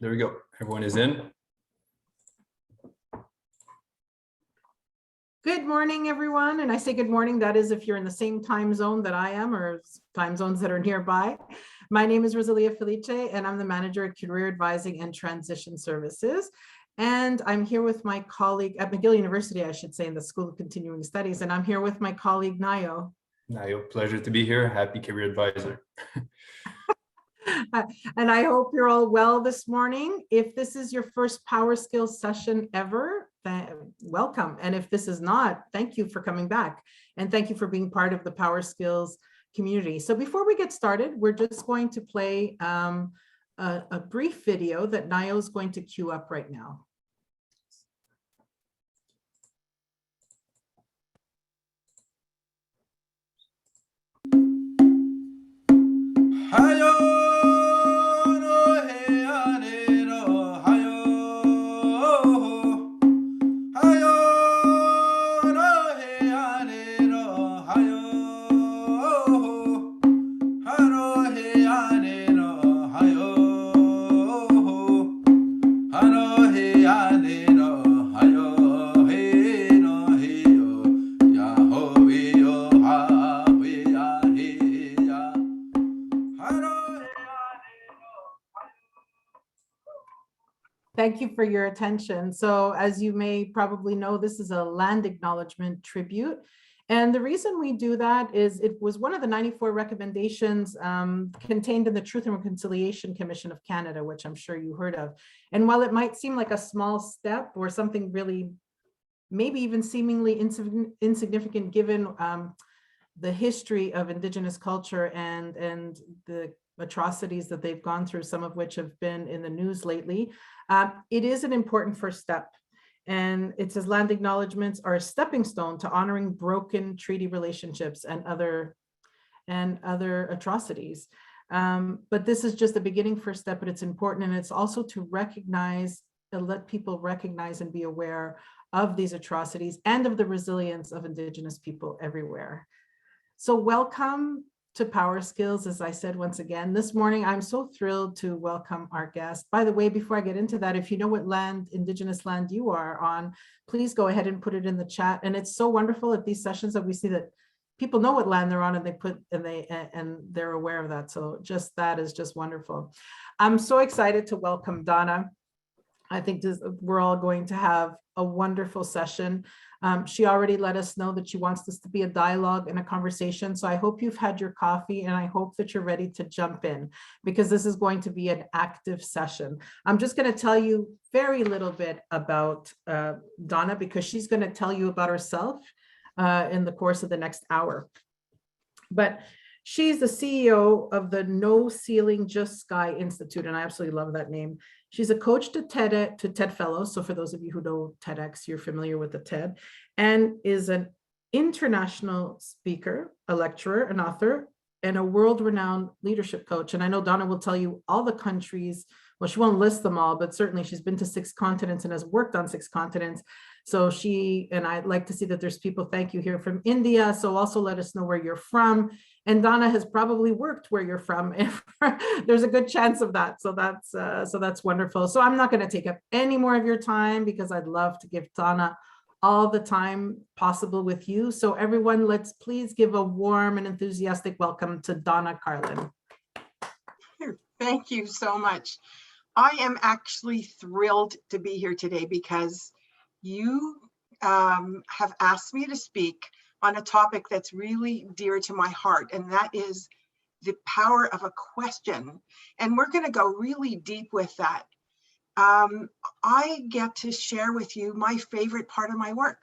There we go. Everyone is in. Good morning, everyone. And I say good morning, that is if you're in the same time zone that I am or time zones that are nearby. My name is Rosalia Felice, and I'm the manager at Career Advising and Transition Services. And I'm here with my colleague at McGill University, I should say, in the School of Continuing Studies. And I'm here with my colleague, Nayo. Nayo, pleasure to be here. Happy Career Advisor. And I hope you're all well this morning. If this is your first Power Skills session ever, welcome. And if this is not, thank you for coming back. And thank you for being part of the Power Skills community. So before we get started, we're just going to play a brief video that Nayo is going to queue up right now. Thank you for your attention. So as you may probably know, this is a land acknowledgement tribute. And the reason we do that is it was one of the 94 recommendations contained in the Truth and Reconciliation Commission of Canada, which I'm sure you heard of. And while it might seem like a small step or something really, maybe even seemingly insignificant given the history of Indigenous culture and the atrocities that they've gone through, some of which have been in the news lately, it is an important first step. And it says land acknowledgements are a stepping stone to honoring broken treaty relationships and other atrocities. But this is just the beginning first step, but it's important. And it's also to recognize, to let people recognize and be aware of these atrocities and of the resilience of Indigenous people everywhere. So welcome to Power Skills. As I said, once again, this morning, I'm so thrilled to welcome our guest. By the way, before I get into that, if you know what land, Indigenous land you are on, please go ahead and put it in the chat. And it's so wonderful at these sessions that we see that people know what land they're on and they're aware of that. So just that is just wonderful. I'm so excited to welcome Donna. I think we're all going to have a wonderful session. She already let us know that she wants this to be a dialogue and a conversation. So I hope you've had your coffee and I hope that you're ready to jump in because this is going to be an active session. I'm just going to tell you very little bit about Donna because she's going to tell you about herself in the course of the next hour. But she's the CEO of the No Ceiling Just Sky Institute, and I absolutely love that name. She's a coach to TED Fellows. So for those of you who know TEDx, you're familiar with the TED, and is an international speaker, a lecturer, an author, and a world-renowned leadership coach. And I know Donna will tell you all the countries, well, she won't list them all, but certainly she's been to 6 continents and has worked on 6 continents. So and I'd like to see that there's people, thank you, here from India. So also let us know where you're from. And Donna has probably worked where you're from. There's a good chance of that. So that's wonderful. So I'm not going to take up any more of your time because I'd love to give Donna all the time possible with you. So everyone, let's please give a warm and enthusiastic welcome to Donna Karlin. Thank you so much. I am actually thrilled to be here today because you have asked me to speak on a topic that's really dear to my heart, and that is the power of a question. And we're going to go really deep with that. I get to share with you my favorite part of my work,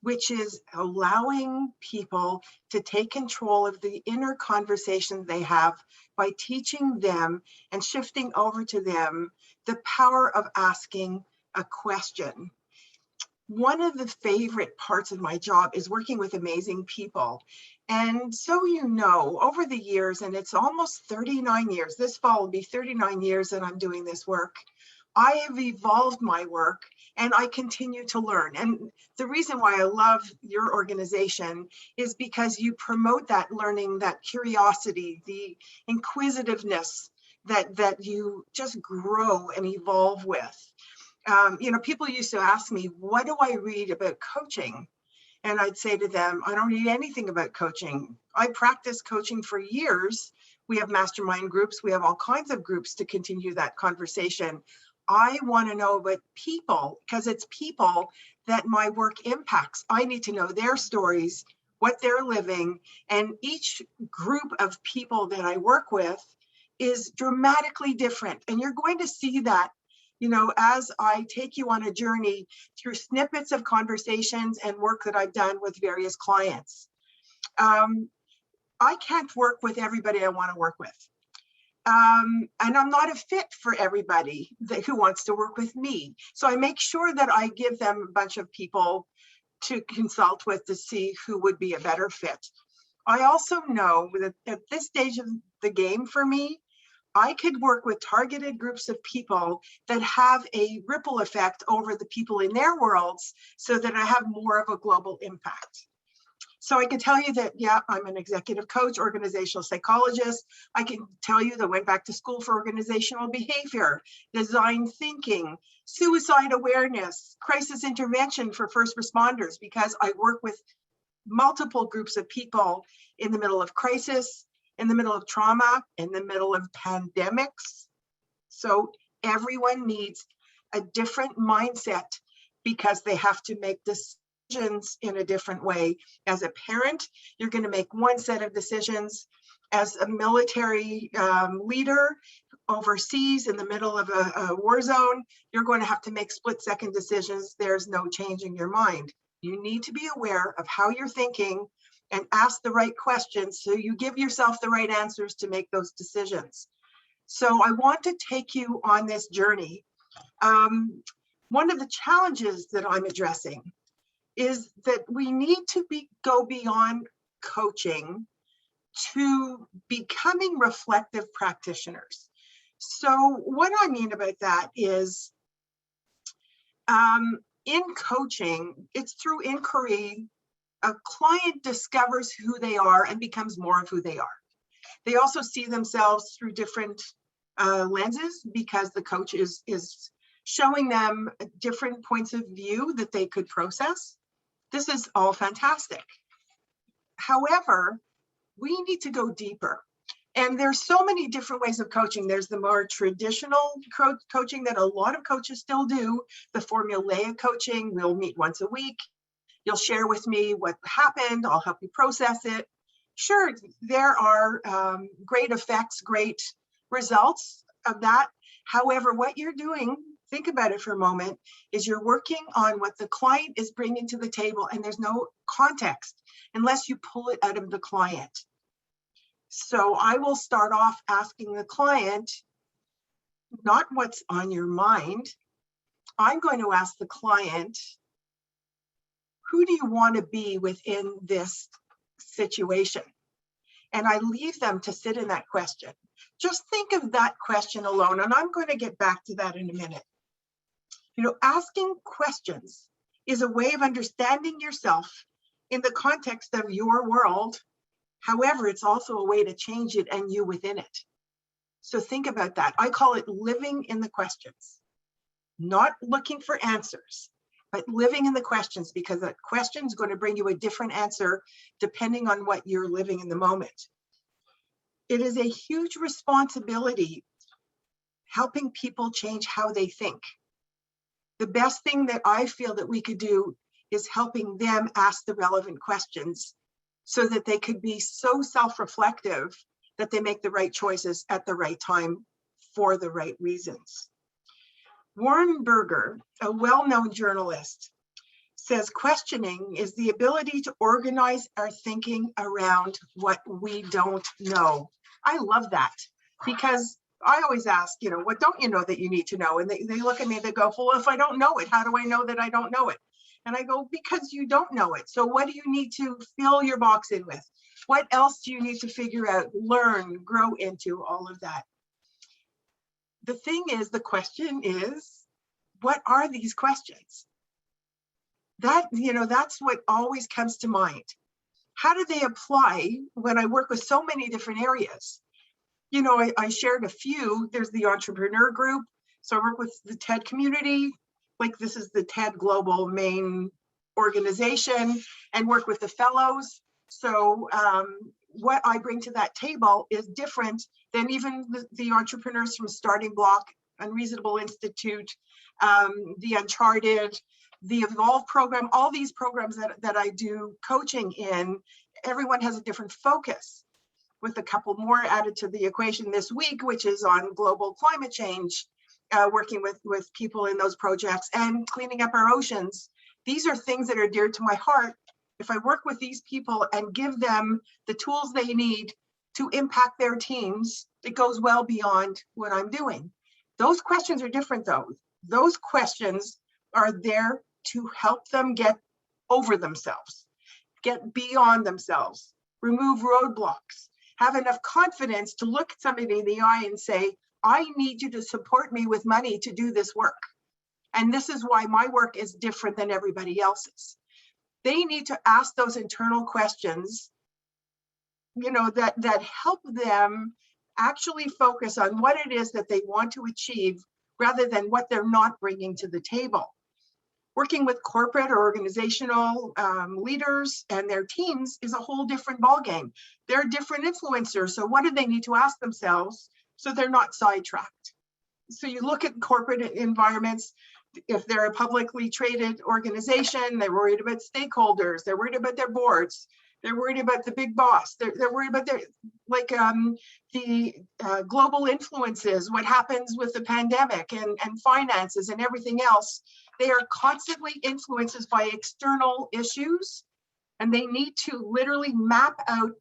which is allowing people to take control of the inner conversation they have by teaching them and shifting over to them the power of asking a question. One of the favorite parts of my job is working with amazing people. And so, you know, over the years, and it's almost 39 years, this fall will be 39 years that I'm doing this work, I have evolved my work and I continue to learn. And the reason why I love your organization is because you promote that learning, that curiosity, the inquisitiveness, that you just grow and evolve with. People used to ask me, what do I read about coaching? And I'd say to them, I don't read anything about coaching. I practiced coaching for years. We have mastermind groups. We have all kinds of groups to continue that conversation. I want to know about people, because it's people that my work impacts. I need to know their stories, what they're living, and each group of people that I work with is dramatically different. And you're going to see that, as I take you on a journey through snippets of conversations and work that I've done with various clients. I can't work with everybody I want to work with. And I'm not a fit for everybody who wants to work with me. So I make sure that I give them a bunch of people to consult with to see who would be a better fit. I also know that at this stage of the game for me, I could work with targeted groups of people that have a ripple effect over the people in their worlds so that I have more of a global impact. So I can tell you that, yeah, I'm an executive coach, organizational psychologist. I can tell you that I went back to school for organizational behavior, design thinking, suicide awareness, crisis intervention for first responders, because I work with multiple groups of people in the middle of crisis, in the middle of trauma, in the middle of pandemics. So everyone needs a different mindset because they have to make decisions in a different way. As a parent, you're going to make one set of decisions. As a military leader overseas in the middle of a war zone, you're going to have to make split-second decisions. There's no changing your mind. You need to be aware of how you're thinking and ask the right questions so you give yourself the right answers to make those decisions. So I want to take you on this journey. One of the challenges that I'm addressing is that we need to go beyond coaching to becoming reflective practitioners. So what I mean about that is in coaching, it's through inquiry, a client discovers who they are and becomes more of who they are. They also see themselves through different lenses because the coach is showing them different points of view that they could process. This is all fantastic. However, we need to go deeper. And there's so many different ways of coaching. There's the more traditional coaching that a lot of coaches still do, the formulaic coaching. We'll meet once a week. You'll share with me what happened. I'll help you process it. Sure, there are great effects, great results of that. However, what you're doing, think about it for a moment, is you're working on what the client is bringing to the table, and there's no context unless you pull it out of the client. So I will start off asking the client, not what's on your mind. I'm going to ask the client, who do you want to be within this situation? And I leave them to sit in that question. Just think of that question alone, and I'm going to get back to that in a minute. Asking questions is a way of understanding yourself in the context of your world. However, it's also a way to change it and you within it. So think about that. I call it living in the questions, not looking for answers, but living in the questions, because that question is going to bring you a different answer depending on what you're living in the moment. It is a huge responsibility helping people change how they think. The best thing that I feel that we could do is helping them ask the relevant questions so that they could be so self-reflective that they make the right choices at the right time for the right reasons. Warren Berger, a well-known journalist, says questioning is the ability to organize our thinking around what we don't know. I love that, because I always ask, what don't you know that you need to know? And they look at me, they go, well, if I don't know it, how do I know that I don't know it? And I go, because you don't know it. So what do you need to fill your box in with? What else do you need to figure out, learn, grow into, all of that? The thing is, the question is, what are these questions? That's what always comes to mind. How do they apply when I work with so many different areas? you know, I shared a few. There's the entrepreneur group. So I work with the TED community. Like this is the TED Global main organization, and work with the fellows. So what I bring to that table is different than even the entrepreneurs from Starting Block, Unreasonable Institute, the Uncharted, the Evolve program, all these programs that I do coaching in, everyone has a different focus, with a couple more added to the equation this week, which is on global climate change, working with people in those projects and cleaning up our oceans. These are things that are dear to my heart. If I work with these people and give them the tools they need to impact their teams, it goes well beyond what I'm doing. Those questions are different though. Those questions are there to help them get over themselves, get beyond themselves, remove roadblocks, have enough confidence to look somebody in the eye and say, I need you to support me with money to do this work. And this is why my work is different than everybody else's. They need to ask those internal questions, you know, that help them actually focus on what it is that they want to achieve rather than what they're not bringing to the table. Working with corporate or organizational leaders and their teams is a whole different ballgame. They're different influencers. So what do they need to ask themselves so they're not sidetracked? So you look at corporate environments, if they're a publicly traded organization, they're worried about stakeholders, they're worried about their boards, they're worried about the big boss, they're worried about their, like the global influences, what happens with the pandemic and finances and everything else. They are constantly influenced by external issues, and they need to literally map out,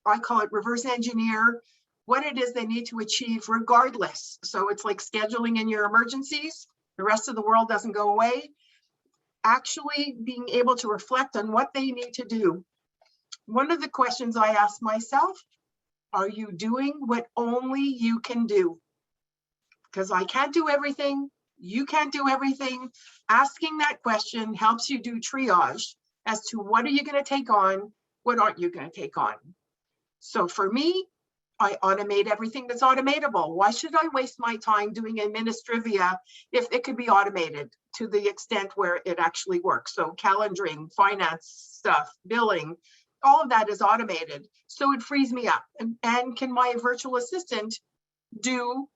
I call it reverse engineer, what it is they need to achieve regardless. So it's like scheduling in your emergencies. The rest of the world doesn't go away. Actually being able to reflect on what they need to do. One of the questions I ask myself, are you doing what only you can do? Because I can't do everything. You can't do everything. Asking that question helps you do triage as to what are you going to take on, what aren't you going to take on. So for me, I automate everything that's automatable. Why should I waste my time doing administrivia if it could be automated to the extent where it actually works? So calendaring, finance stuff, billing, all of that is automated. So it frees me up. And can my virtual assistant do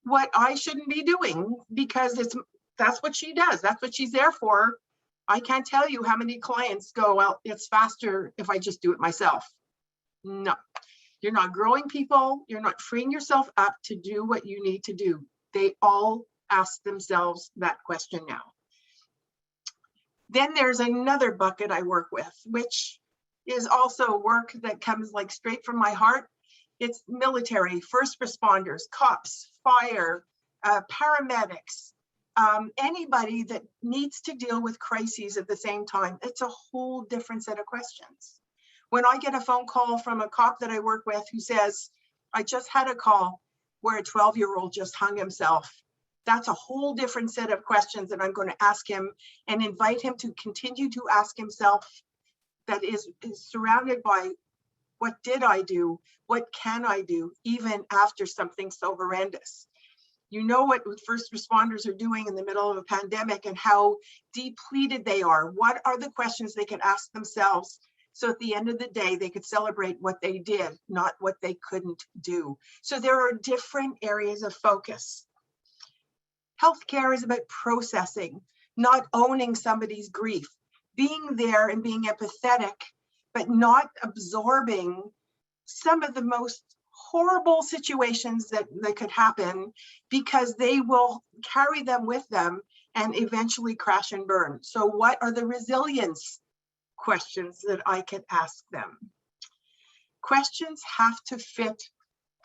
what I shouldn't be doing? Because that's what she does. That's what she's there for. I can't tell you how many clients go, well, it's faster if I just do it myself. No. You're not growing people. You're not freeing yourself up to do what you need to do. They all ask themselves that question now. Then there's another bucket I work with, which is also work that comes like straight from my heart. It's military, first responders, cops, fire, paramedics, anybody that needs to deal with crises at the same time. It's a whole different set of questions. When I get a phone call from a cop that I work with who says, I just had a call where a 12-year-old just hung himself, that's a whole different set of questions that I'm going to ask him and invite him to continue to ask himself, that is surrounded by what did I do? What can I do even after something so horrendous? You know what first responders are doing in the middle of a pandemic and how depleted they are. What are the questions they can ask themselves? So at the end of the day, they could celebrate what they did, not what they couldn't do. So there are different areas of focus. Healthcare is about processing, not owning somebody's grief, being there and being empathetic, but not absorbing some of the most horrible situations that could happen, because they will carry them with them and eventually crash and burn. So what are the resilience questions that I can ask them? Questions have to fit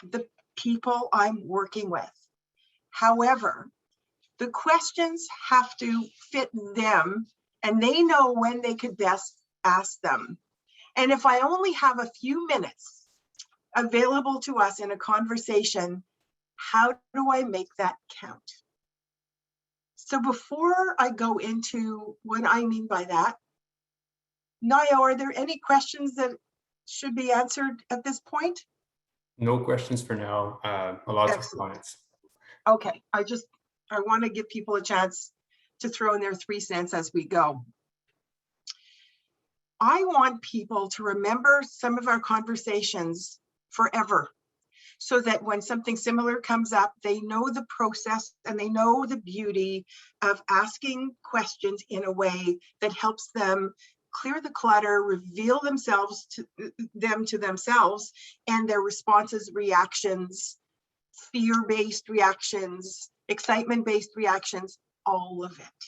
the people I'm working with. However, the questions have to fit them, and they know when they could best ask them. And if I only have a few minutes available to us in a conversation, how do I make that count? So before I go into what I mean by that, Naya, are there any questions that should be answered at this point? No questions for now. Lots of Excellent. comments. Okay, I want to give people a chance to throw in their 3 cents as we go. I want people to remember some of our conversations forever, so that when something similar comes up, they know the process and they know the beauty of asking questions in a way that helps them clear the clutter, reveal themselves to themselves and their responses, reactions, fear-based reactions, excitement-based reactions, all of it.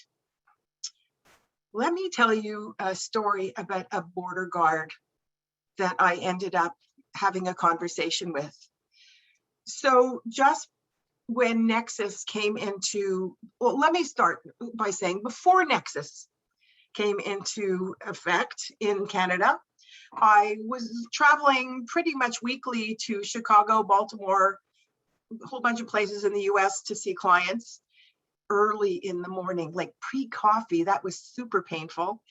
Let me tell you a story about a border guard that I ended up having a conversation with. So just when Nexus came into, well, let me start by saying before Nexus came into effect in Canada, I was traveling pretty much weekly to Chicago, Baltimore, a whole bunch of places in the US to see clients early in the morning, like pre-coffee. That was super painful.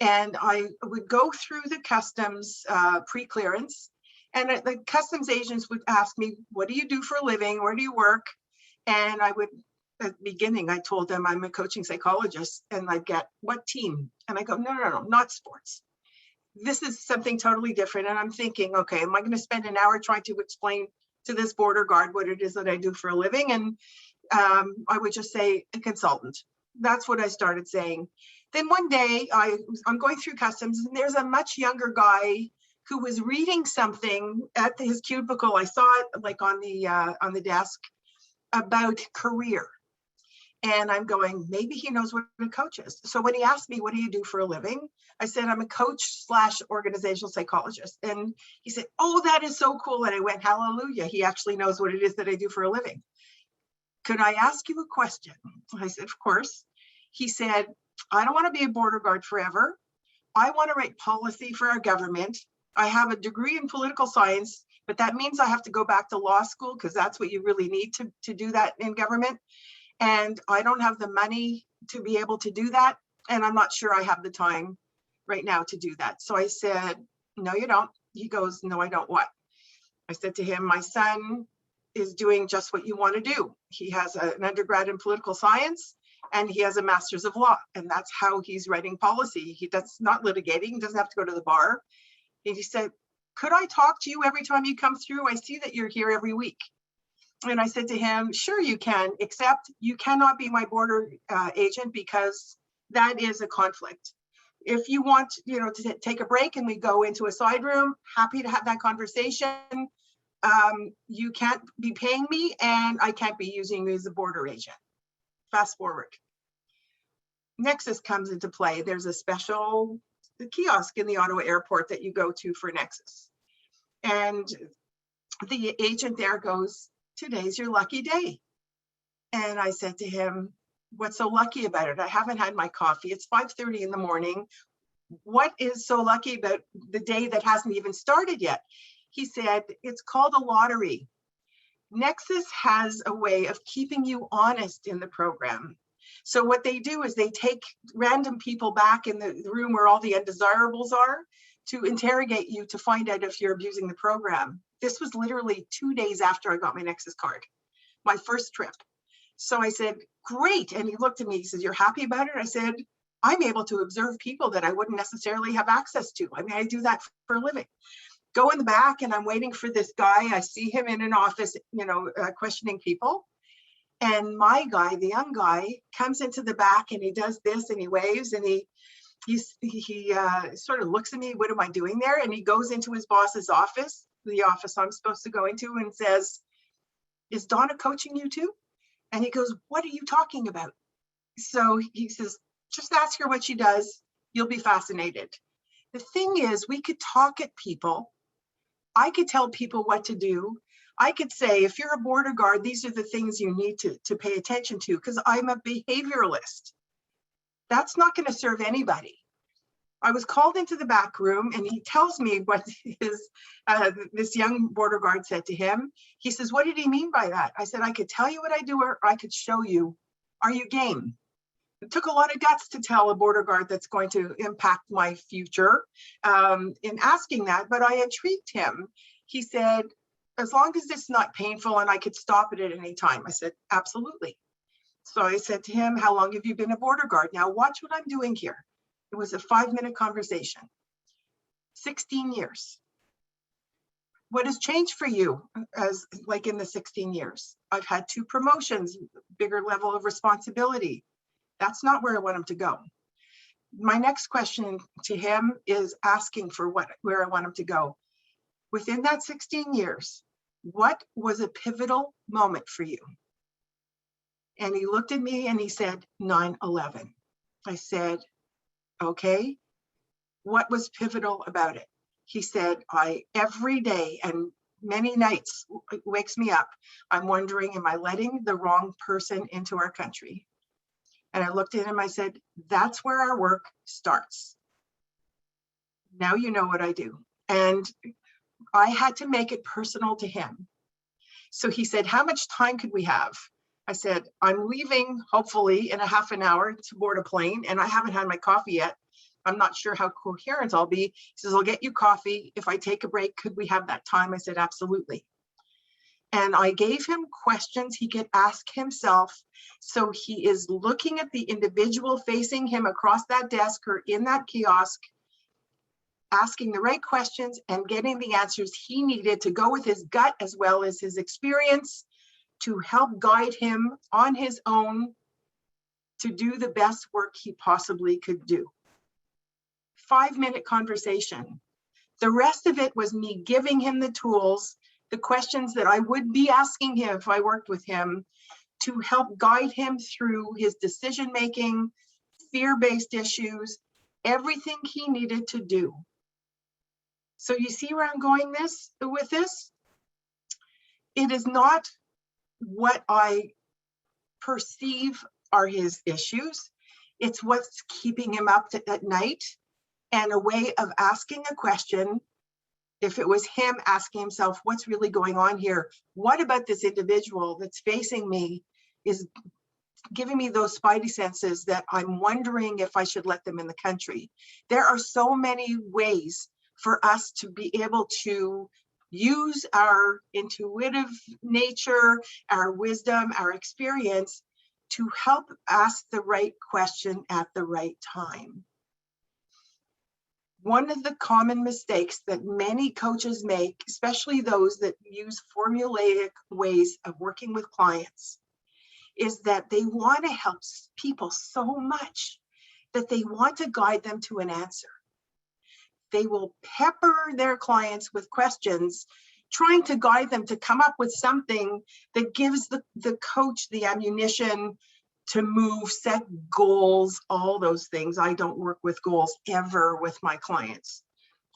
And I would go through the customs pre-clearance, and the customs agents would ask me, what do you do for a living? Where do you work? And I would, at the beginning, I told them I'm a coaching psychologist, and I'd get, what team? And I go, no, not sports. This is something totally different. And I'm thinking, okay, am I going to spend an hour trying to explain to this border guard what it is that I do for a living? And I would just say a consultant. That's what I started saying. Then one day I'm going through customs, and there's a much younger guy who was reading something at his cubicle. I saw it like on the desk about career. And I'm going, maybe he knows what a coach is. So when he asked me, what do you do for a living? I said, I'm a coach / organizational psychologist. And he said, oh, that is so cool. And I went, hallelujah. He actually knows what it is that I do for a living. Could I ask you a question? I said, of course. He said, I don't want to be a border guard forever. I want to write policy for our government. I have a degree in political science, but that means I have to go back to law school because that's what you really need to do that in government. And I don't have the money to be able to do that. And I'm not sure I have the time right now to do that. So I said, no, you don't. He goes, no, I don't what? I said to him, my son is doing just what you want to do. He has an undergrad in political science and he has a master's of law. And that's how he's writing policy. He does not litigating, he doesn't have to go to the bar. And he said, could I talk to you every time you come through? I see that you're here every week. And I said to him, sure you can, except you cannot be my border agent because that is a conflict. If you want, to take a break and we go into a side room, happy to have that conversation. You can't be paying me and I can't be using you as a border agent. Fast forward. Nexus comes into play. There's a special kiosk in the Ottawa airport that you go to for Nexus. And the agent there goes, today's your lucky day. And I said to him, what's so lucky about it? I haven't had my coffee. It's 5:30 in the morning. What is so lucky about the day that hasn't even started yet? He said, it's called a lottery. Nexus has a way of keeping you honest in the program. So what they do is they take random people back in the room where all the undesirables are to interrogate you to find out if you're abusing the program. This was literally 2 days after I got my Nexus card, my first trip. So I said, great. And he looked at me, he says, you're happy about it? I said, I'm able to observe people that I wouldn't necessarily have access to. I mean, I do that for a living. Go in the back and I'm waiting for this guy. I see him in an office, questioning people. And my guy, the young guy, comes into the back and he does this and he waves and he sort of looks at me, what am I doing there? And he goes into his boss's office, the office I'm supposed to go into, and says, is Donna coaching you too? And he goes, what are you talking about? So he says, just ask her what she does. You'll be fascinated. The thing is, we could talk at people. I could tell people what to do. I could say, if you're a border guard, these are the things you need to pay attention to, because I'm a behavioralist. That's not going to serve anybody. I was called into the back room and he tells me what this young border guard said to him. He says, what did he mean by that? I said, I could tell you what I do or I could show you. Are you game? It took a lot of guts to tell a border guard that's going to impact my future in asking that, but I intrigued him. He said, as long as it's not painful and I could stop it at any time. I said, absolutely. So I said to him, how long have you been a border guard? Now watch what I'm doing here. It was a 5-minute conversation. 16 years. What has changed for you as like in the 16 years? I've had 2 promotions, bigger level of responsibility. That's not where I want him to go. My next question to him is asking for where I want him to go. Within that 16 years, what was a pivotal moment for you? And he looked at me and he said, 9/11. I said, okay, what was pivotal about it? He said, every day and many nights wakes me up. I'm wondering, am I letting the wrong person into our country? And I looked at him, I said, that's where our work starts. Now you know what I do. And I had to make it personal to him. So he said, how much time could we have? I said, I'm leaving hopefully in a half an hour to board a plane, and I haven't had my coffee yet. I'm not sure how coherent I'll be. He says, I'll get you coffee. If I take a break, could we have that time? I said, absolutely. And I gave him questions he could ask himself. So he is looking at the individual facing him across that desk or in that kiosk, asking the right questions and getting the answers he needed to go with his gut as well as his experience to help guide him on his own to do the best work he possibly could do. 5-minute conversation. The rest of it was me giving him the tools, the questions that I would be asking him if I worked with him to help guide him through his decision-making, fear-based issues, everything he needed to do. So you see where I'm going with this? It is not what I perceive are his issues. It's what's keeping him up at night, and a way of asking a question. If it was him asking himself, what's really going on here? What about this individual that's facing me is giving me those spidey senses that I'm wondering if I should let them in the country? There are so many ways for us to be able to use our intuitive nature, our wisdom, our experience to help ask the right question at the right time. One of the common mistakes that many coaches make, especially those that use formulaic ways of working with clients, is that they want to help people so much that they want to guide them to an answer. They will pepper their clients with questions, trying to guide them to come up with something that gives the coach the ammunition to move, set goals, all those things. I don't work with goals ever with my clients.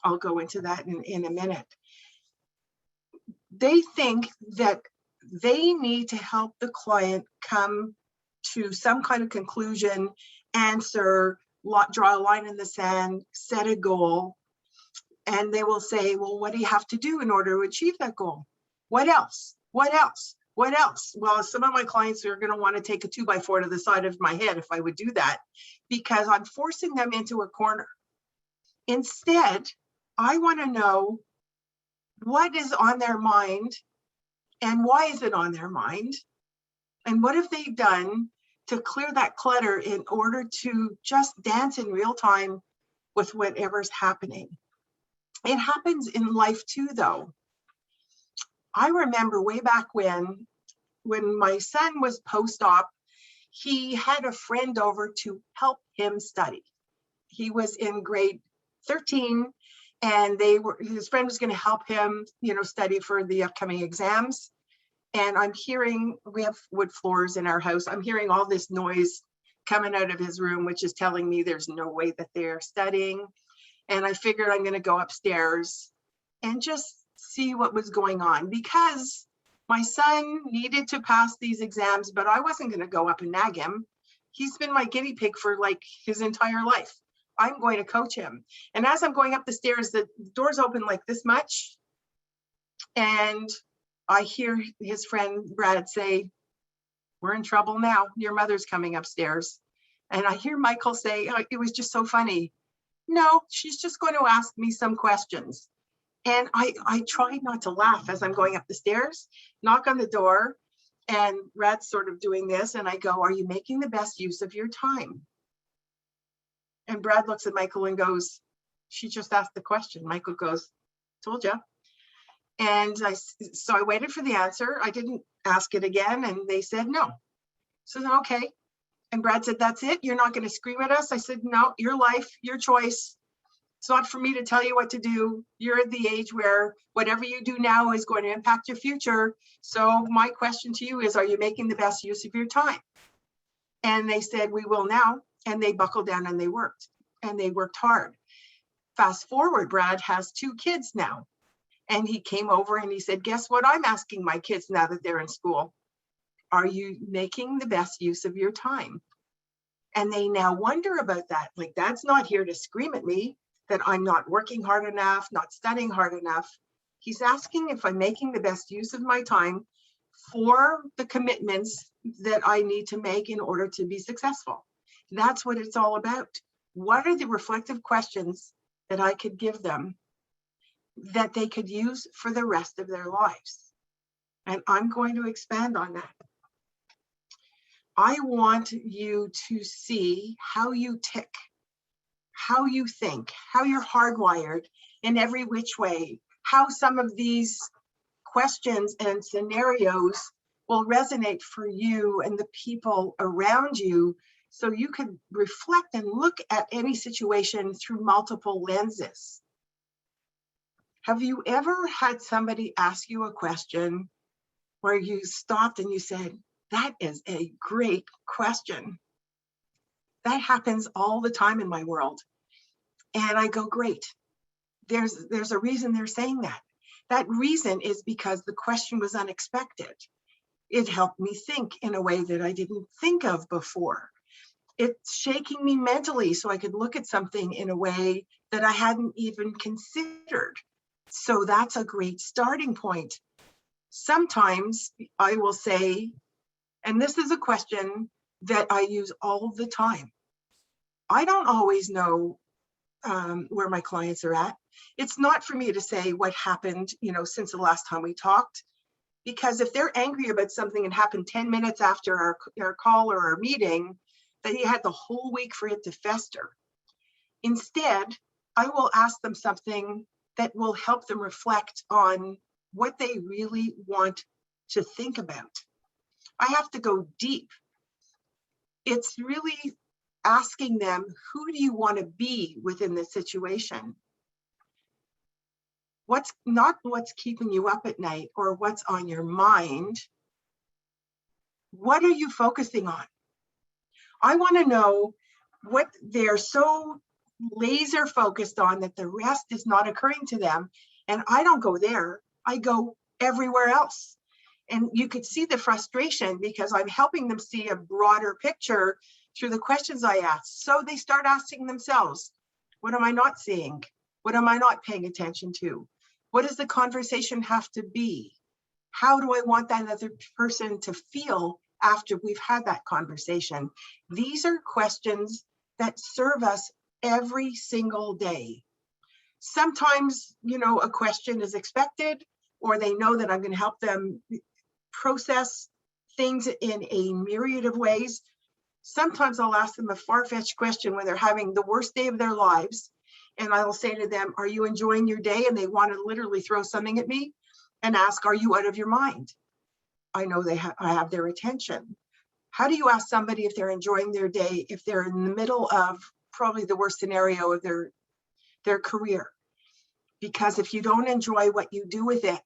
I'll go into that in a minute. They think that they need to help the client come to some kind of conclusion, answer, draw a line in the sand, set a goal. And they will say, well, what do you have to do in order to achieve that goal? What else? What else? What else? Well, some of my clients are going to want to take a 2x4 to the side of my head if I would do that, because I'm forcing them into a corner. Instead, I want to know what is on their mind and why is it on their mind? And what have they done to clear that clutter in order to just dance in real time with whatever's happening? It happens in life too, though. I remember way back when my son was post-op, he had a friend over to help him study. He was in grade 13, and his friend was going to help him, study for the upcoming exams. And I'm hearing, we have wood floors in our house. I'm hearing all this noise coming out of his room, which is telling me there's no way that they're studying. And I figured I'm going to go upstairs and just see what was going on, because my son needed to pass these exams, but I wasn't going to go up and nag him. He's been my guinea pig for like his entire life. I'm going to coach him. And as I'm going up the stairs, the doors open like this much. And I hear his friend Brad say, "We're in trouble now. Your mother's coming upstairs." And I hear Michael say, "Oh, it was just so funny. No, she's just going to ask me some questions." And I tried not to laugh as I'm going up the stairs, knock on the door, and Brad's sort of doing this. And I go, are you making the best use of your time? And Brad looks at Michael and goes, she just asked the question. Michael goes, told you. And so I waited for the answer. I didn't ask it again. And they said, no. So then, okay. And Brad said, that's it? You're not going to scream at us? I said, no, your life, your choice. It's not for me to tell you what to do. You're at the age where whatever you do now is going to impact your future. So my question to you is, are you making the best use of your time? And they said, we will now. And they buckled down and they worked hard. Fast forward, Brad has 2 kids now. And he came over and he said, guess what I'm asking my kids now that they're in school? Are you making the best use of your time? And they now wonder about that. Like, Dad's not here to scream at me that I'm not working hard enough, not studying hard enough. He's asking if I'm making the best use of my time for the commitments that I need to make in order to be successful. That's what it's all about. What are the reflective questions that I could give them that they could use for the rest of their lives? And I'm going to expand on that. I want you to see how you tick, how you think, how you're hardwired in every which way, how some of these questions and scenarios will resonate for you and the people around you, so you can reflect and look at any situation through multiple lenses. Have you ever had somebody ask you a question where you stopped and you said, that is a great question? That happens all the time in my world. And I go, great. There's a reason they're saying that. That reason is because the question was unexpected. It helped me think in a way that I didn't think of before. It's shaking me mentally so I could look at something in a way that I hadn't even considered. So that's a great starting point. Sometimes I will say, and this is a question that I use all the time. I don't always know where my clients are at. It's not for me to say what happened, since the last time we talked, because if they're angry about something that happened 10 minutes after our call or our meeting, then you had the whole week for it to fester. Instead, I will ask them something that will help them reflect on what they really want to think about. I have to go deep. It's really asking them, who do you want to be within this situation? What's keeping you up at night or what's on your mind? What are you focusing on? I want to know what they're so laser focused on that the rest is not occurring to them. And I don't go there, I go everywhere else. And you could see the frustration because I'm helping them see a broader picture through the questions I ask. So they start asking themselves, what am I not seeing? What am I not paying attention to? What does the conversation have to be? How do I want that other person to feel after we've had that conversation? These are questions that serve us every single day. Sometimes, a question is expected, or they know that I'm going to help them process things in a myriad of ways. Sometimes I'll ask them a far-fetched question when they're having the worst day of their lives. And I will say to them, are you enjoying your day? And they want to literally throw something at me and ask, are you out of your mind? I know I have their attention. How do you ask somebody if they're enjoying their day, if they're in the middle of probably the worst scenario of their career? Because if you don't enjoy what you do with it,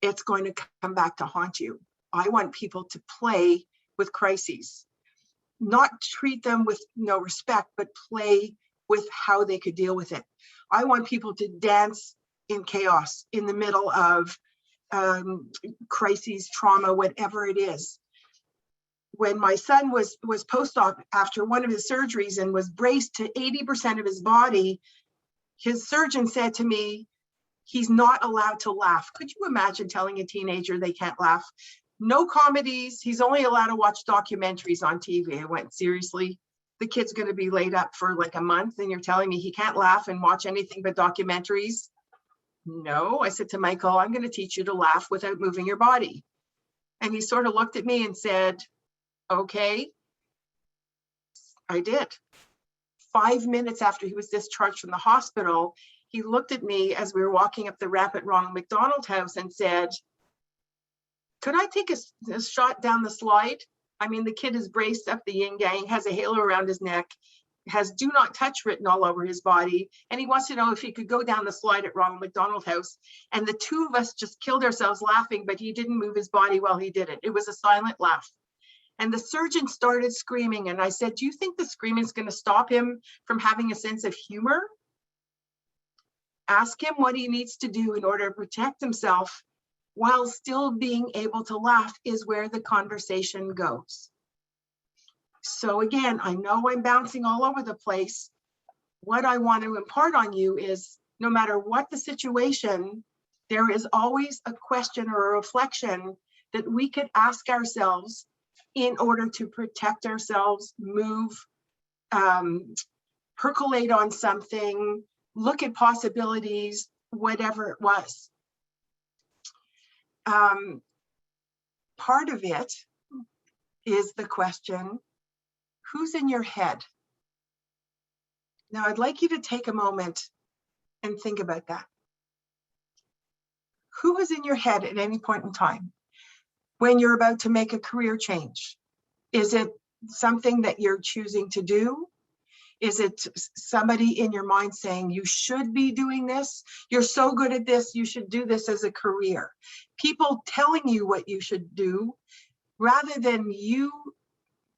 it's going to come back to haunt you. I want people to play with crises, not treat them with no respect, but play with how they could deal with it. I want people to dance in chaos in the middle of crises, trauma, whatever it is. When my son was post-op after one of his surgeries and was braced to 80% of his body, his surgeon said to me, he's not allowed to laugh. Could you imagine telling a teenager they can't laugh? No comedies. He's only allowed to watch documentaries on TV. I went, seriously? The kid's going to be laid up for like a month and you're telling me he can't laugh and watch anything but documentaries? no. I said to Michael, I'm going to teach you to laugh without moving your body. And he sort of looked at me and said, okay. I did. 5 minutes after he was discharged from the hospital, he looked at me as we were walking up the ramp at Ronald McDonald House and said, could I take a shot down the slide? I mean, the kid is braced up the yin yang, has a halo around his neck, has do not touch written all over his body. And he wants to know if he could go down the slide at Ronald McDonald House. And the two of us just killed ourselves laughing, but he didn't move his body while he did it. It was a silent laugh. And the surgeon started screaming. And I said, do you think the screaming is going to stop him from having a sense of humor? Ask him what he needs to do in order to protect himself while still being able to laugh is where the conversation goes. So again, I know I'm bouncing all over the place. What I want to impart on you is no matter what the situation, there is always a question or a reflection that we could ask ourselves in order to protect ourselves, move, percolate on something, look at possibilities, whatever it was. Part of it is the question, who's in your head? Now, I'd like you to take a moment and think about that. Who is in your head at any point in time when you're about to make a career change? Is it something that you're choosing to do? Is it somebody in your mind saying, you should be doing this? You're so good at this, you should do this as a career. People telling you what you should do rather than you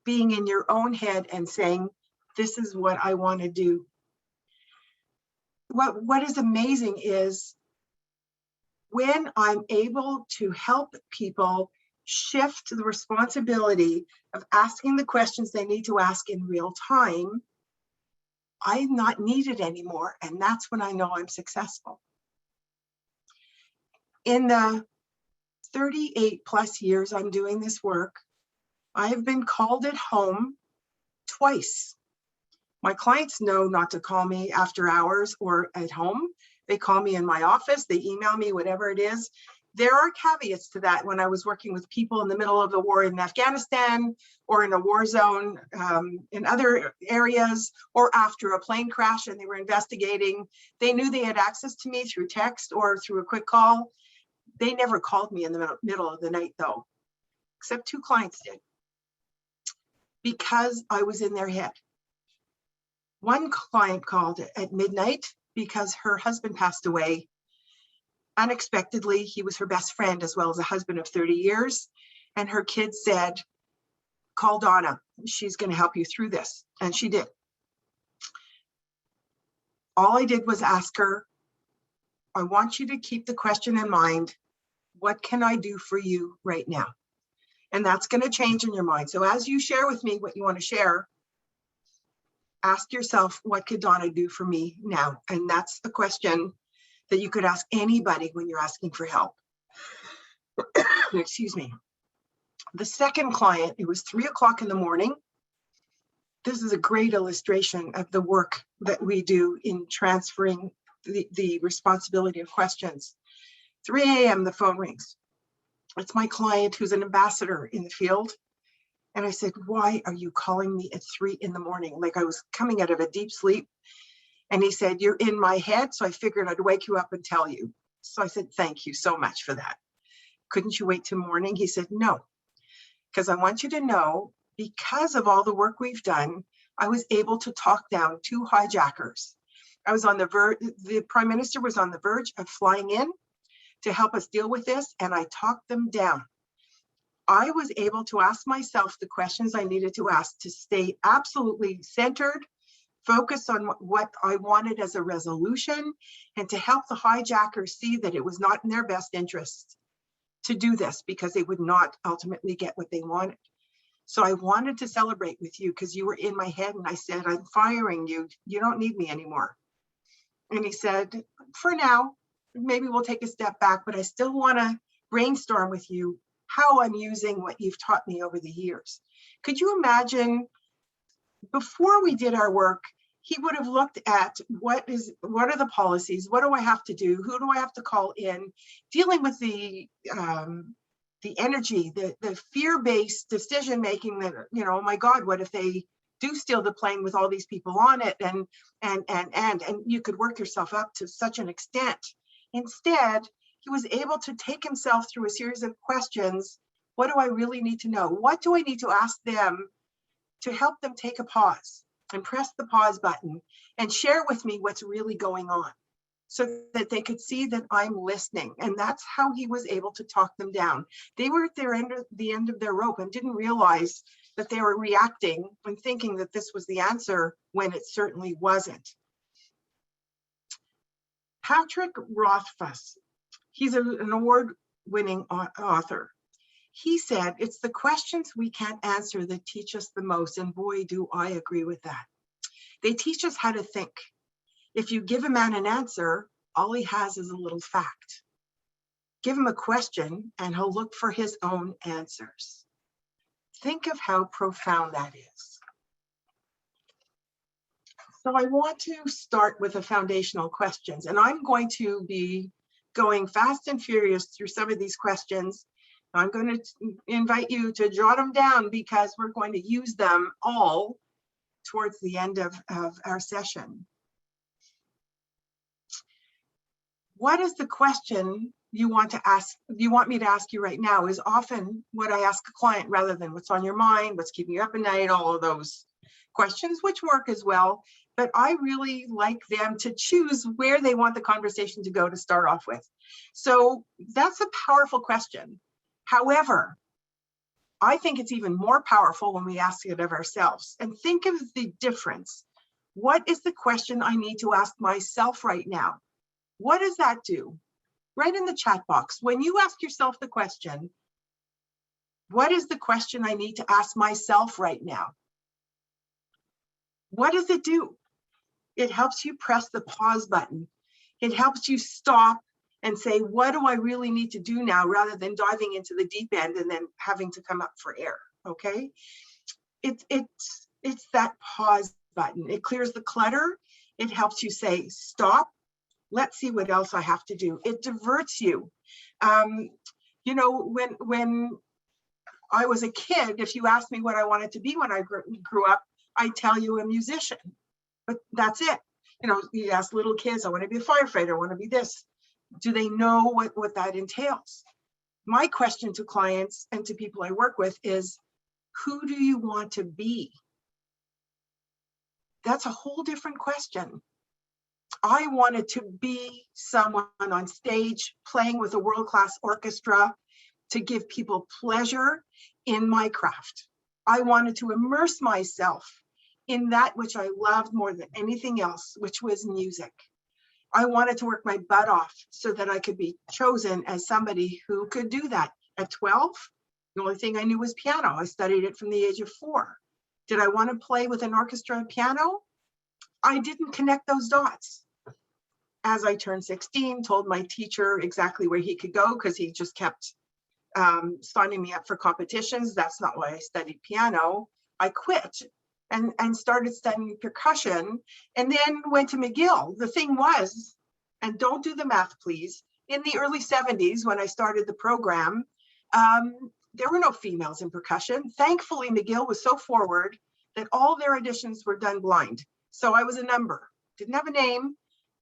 being in your own head and saying, this is what I want to do. What is amazing is when I'm able to help people shift the responsibility of asking the questions they need to ask in real time, I'm not needed anymore. And that's when I know I'm successful. In the 38 plus years I'm doing this work, I have been called at home twice. My clients know not to call me after hours or at home. They call me in my office, they email me, whatever it is. There are caveats to that when I was working with people in the middle of the war in Afghanistan or in a war zone in other areas, or after a plane crash and they were investigating. They knew they had access to me through text or through a quick call. They never called me in the middle of the night though, except 2 clients did, because I was in their head. One client called at midnight because her husband passed away unexpectedly. He was her best friend as well as a husband of 30 years. And her kids said, call Donna, she's going to help you through this. And she did. All I did was ask her, I want you to keep the question in mind, what can I do for you right now? And that's going to change in your mind. So as you share with me what you want to share, ask yourself, what could Donna do for me now? And that's a question that you could ask anybody when you're asking for help. Excuse me. The second client, it was 3 o'clock in the morning. This is a great illustration of the work that we do in transferring the responsibility of questions. 3 a.m. the phone rings. It's my client who's an ambassador in the field. And I said, why are you calling me at 3 in the morning? Like I was coming out of a deep sleep. And he said, you're in my head, so I figured I'd wake you up and tell you. So I said, thank you so much for that. Couldn't you wait till morning? He said, no, because I want you to know, because of all the work we've done, I was able to talk down 2 hijackers. I was on the verge, the Prime Minister was on the verge of flying in to help us deal with this, and I talked them down. I was able to ask myself the questions I needed to ask to stay absolutely centered, focus on what I wanted as a resolution, and to help the hijackers see that it was not in their best interest to do this because they would not ultimately get what they wanted. So I wanted to celebrate with you because you were in my head, and I said, I'm firing you. You don't need me anymore. And he said, for now, maybe we'll take a step back, but I still want to brainstorm with you how I'm using what you've taught me over the years. Could you imagine, before we did our work, he would have looked at what are the policies, what do I have to do, who do I have to call in, dealing with the energy, the fear-based decision making that, you know, oh my God, what if they do steal the plane with all these people on it, and you could work yourself up to such an extent. Instead, he was able to take himself through a series of questions. What do I really need to know? What do I need to ask them to help them take a pause and press the pause button and share with me what's really going on, so that they could see that I'm listening? And that's how he was able to talk them down. They were at the end of their rope and didn't realize that they were reacting and thinking that this was the answer when it certainly wasn't. Patrick Rothfuss, he's an award-winning author. He said, it's the questions we can't answer that teach us the most. And boy, do I agree with that. They teach us how to think. If you give a man an answer, all he has is a little fact. Give him a question and he'll look for his own answers. Think of how profound that is. So I want to start with the foundational questions, and I'm going to be going fast and furious through some of these questions. I'm going to invite you to jot them down because we're going to use them all towards the end of our session. What is the question you want to ask? You want me to ask you right now is often what I ask a client, rather than what's on your mind, what's keeping you up at night, all of those questions, which work as well. But I really like them to choose where they want the conversation to go to start off with. So that's a powerful question. However, I think it's even more powerful when we ask it of ourselves. And think of the difference. What is the question I need to ask myself right now? What does that do? Right in the chat box, when you ask yourself the question, what is the question I need to ask myself right now? What does it do? It helps you press the pause button. It helps you stop and say, what do I really need to do now, rather than diving into the deep end and then having to come up for air, okay? It's that pause button. It clears the clutter. It helps you say, stop. Let's see what else I have to do. It diverts you. You know, when I was a kid, if you asked me what I wanted to be when I grew up, I'd tell you a musician, but that's it. You know, you ask little kids, I want to be a firefighter, I want to be this. Do they know what that entails? My question to clients and to people I work with is, who do you want to be? That's a whole different question. I wanted to be someone on stage playing with a world-class orchestra to give people pleasure in my craft. I wanted to immerse myself in that which I loved more than anything else, which was music. I wanted to work my butt off so that I could be chosen as somebody who could do that. At 12, the only thing I knew was piano. I studied it from the age of 4. Did I want to play with an orchestra and piano? I didn't connect those dots. As I turned 16, told my teacher exactly where he could go because he just kept signing me up for competitions. That's not why I studied piano. I quit and started studying percussion, and then went to McGill. The thing was, and don't do the math, please, in the early 70s when I started the program, there were no females in percussion. Thankfully, McGill was so forward that all their auditions were done blind. So I was a number, didn't have a name.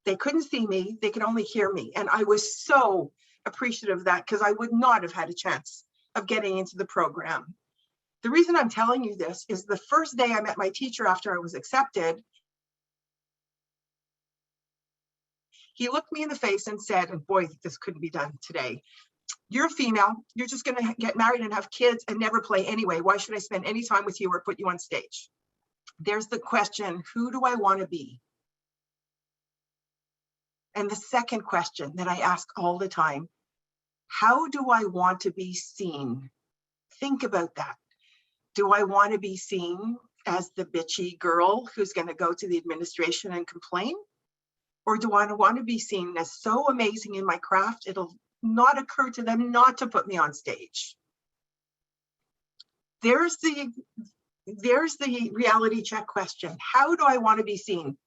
They couldn't see me, they could only hear me. And I was so appreciative of that because I would not have had a chance of getting into the program. The reason I'm telling you this is the first day I met my teacher after I was accepted, he looked me in the face and said, and boy, this couldn't be done today. You're a female, you're just gonna get married and have kids and never play anyway. Why should I spend any time with you or put you on stage? There's the question, who do I wanna be? And the second question that I ask all the time, how do I want to be seen? Think about that. Do I want to be seen as the bitchy girl who's going to go to the administration and complain? Or do I want to be seen as so amazing in my craft, it'll not occur to them not to put me on stage? There's there's the reality check question. How do I want to be seen?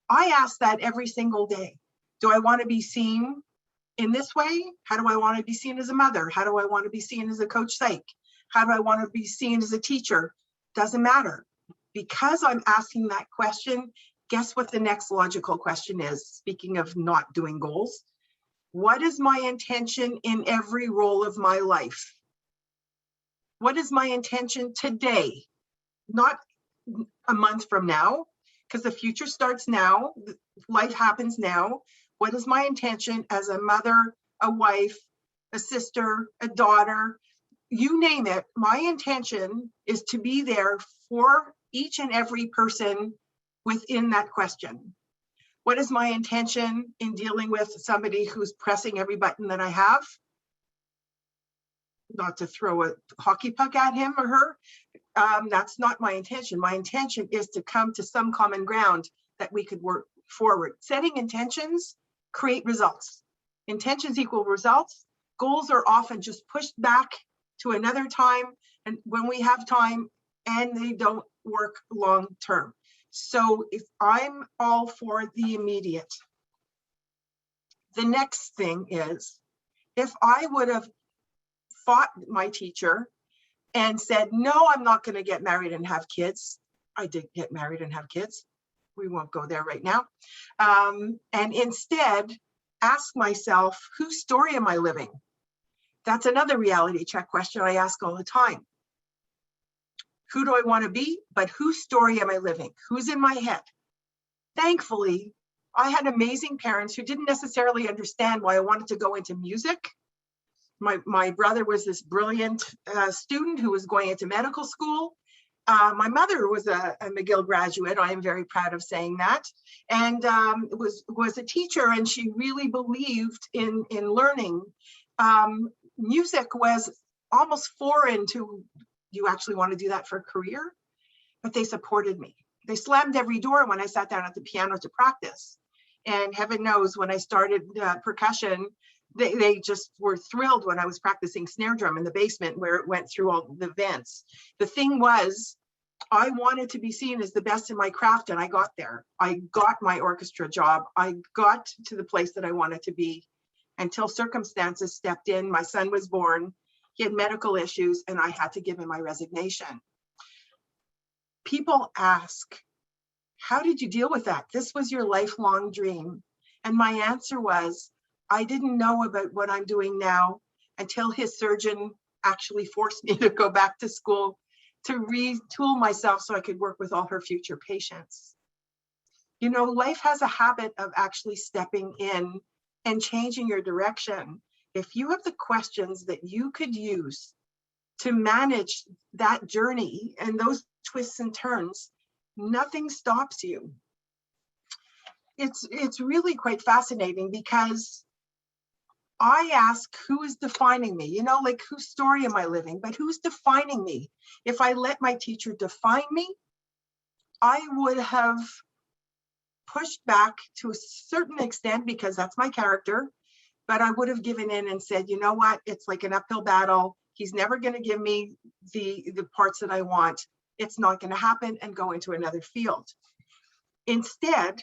I ask that every single day. Do I want to be seen in this way? How do I want to be seen as a mother? How do I want to be seen as a coach psych? How do I want to be seen as a teacher? Doesn't matter. Because I'm asking that question, guess what the next logical question is? Speaking of not doing goals, what is my intention in every role of my life? What is my intention today? Not a month from now, because the future starts now. Life happens now. What is my intention as a mother, a wife, a sister, a daughter, you name it? My intention is to be there for each and every person within that question. What is my intention in dealing with somebody who's pressing every button that I have? Not to throw a hockey puck at him or her. That's not my intention. My intention is to come to some common ground that we could work forward. Setting intentions create results. Intentions equal results. Goals are often just pushed back to another time, and when we have time, and they don't work long term. So if I'm all for the immediate, the next thing is, if I would have fought my teacher and said, no, I'm not going to get married and have kids. I did get married and have kids. We won't go there right now. And instead, ask myself, whose story am I living? That's another reality check question I ask all the time. Who do I want to be? But whose story am I living? Who's in my head? Thankfully, I had amazing parents who didn't necessarily understand why I wanted to go into music. My brother was this brilliant student who was going into medical school. My mother was a McGill graduate. I am very proud of saying that, and was a teacher, and she really believed in learning. Music was almost foreign to, you actually want to do that for a career? But they supported me. They slammed every door when I sat down at the piano to practice. And heaven knows, when I started percussion, they just were thrilled when I was practicing snare drum in the basement where it went through all the vents. The thing was, I wanted to be seen as the best in my craft, and I got there. I got my orchestra job. I got to the place that I wanted to be, until circumstances stepped in. My son was born. He had medical issues, and I had to give him my resignation. People ask, how did you deal with that? This was your lifelong dream. And my answer was, I didn't know about what I'm doing now until his surgeon actually forced me to go back to school to retool myself so I could work with all her future patients. You know, life has a habit of actually stepping in and changing your direction. If you have the questions that you could use to manage that journey and those twists and turns, nothing stops you. It's really quite fascinating, because I ask, who is defining me? You know, like, whose story am I living? But who's defining me? If I let my teacher define me, I would have pushed back to a certain extent, because that's my character. But I would have given in and said, you know what? It's like an uphill battle. He's never going to give me the parts that I want. It's not going to happen, and go into another field. Instead,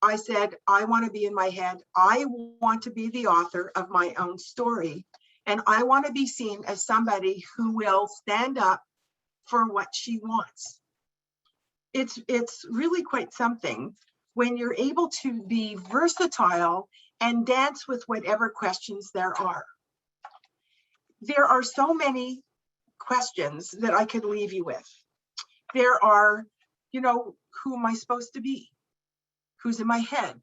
I said, I want to be in my head. I want to be the author of my own story. And I want to be seen as somebody who will stand up for what she wants. It's really quite something when you're able to be versatile and dance with whatever questions there are. There are so many questions that I could leave you with. There are, you know, who am I supposed to be? Who's in my head?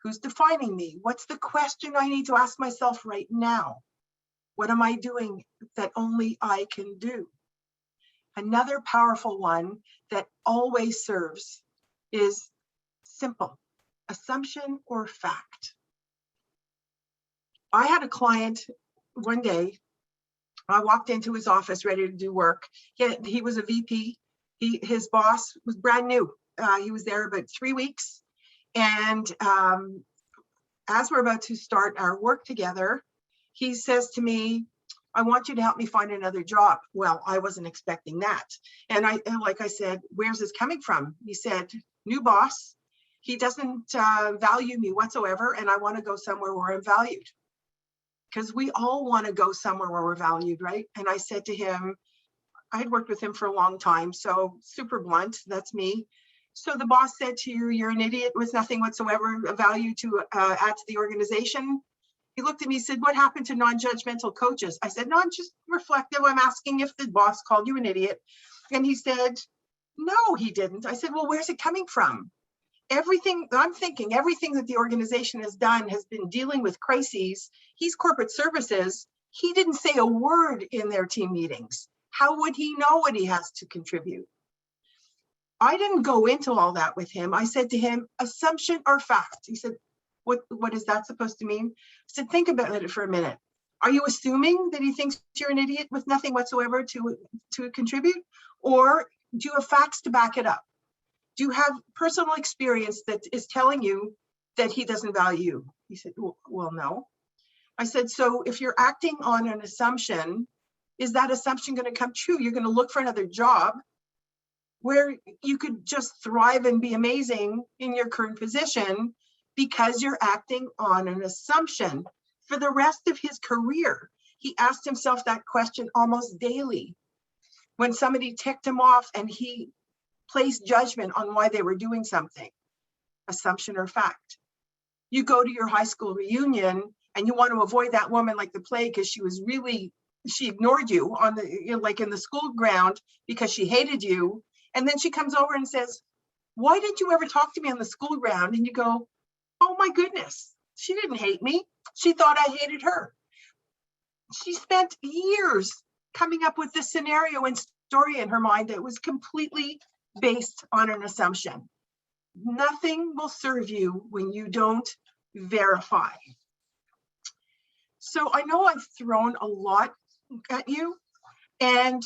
Who's defining me? What's the question I need to ask myself right now? What am I doing that only I can do? Another powerful one that always serves is simple: assumption or fact. I had a client one day. I walked into his office ready to do work. He was a VP. His boss was brand new. He was there about 3 weeks. And as we're about to start our work together, he says to me, I want you to help me find another job. Well, I wasn't expecting that. And like I said, where's this coming from? He said, new boss. He doesn't value me whatsoever. And I want to go somewhere where I'm valued. Because we all want to go somewhere where we're valued, right? And I said to him, I'd worked with him for a long time. So super blunt, that's me. So the boss said to you, you're an idiot with nothing whatsoever of value to add to the organization. He looked at me and said, what happened to non-judgmental coaches? I said, no, I'm just reflective. I'm asking if the boss called you an idiot. And he said, no, he didn't. I said, well, where's it coming from? Everything I'm thinking, everything that the organization has done has been dealing with crises. He's corporate services. He didn't say a word in their team meetings. How would he know what he has to contribute? I didn't go into all that with him. I said to him, assumption or fact? He said, what is that supposed to mean? I said, think about it for a minute. Are you assuming that he thinks you're an idiot with nothing whatsoever to contribute? Or do you have facts to back it up? Do you have personal experience that is telling you that he doesn't value you? He said, well, no. I said, so if you're acting on an assumption, is that assumption going to come true? You're going to look for another job where you could just thrive and be amazing in your current position because you're acting on an assumption. For the rest of his career, he asked himself that question almost daily. When somebody ticked him off and he placed judgment on why they were doing something, assumption or fact. You go to your high school reunion and you want to avoid that woman like the plague because she ignored you on the, like in the school ground because she hated you. And then she comes over and says, why didn't you ever talk to me on the school ground? And you go, oh my goodness, she didn't hate me. She thought I hated her. She spent years coming up with this scenario and story in her mind that was completely based on an assumption. Nothing will serve you when you don't verify. So I know I've thrown a lot at you, and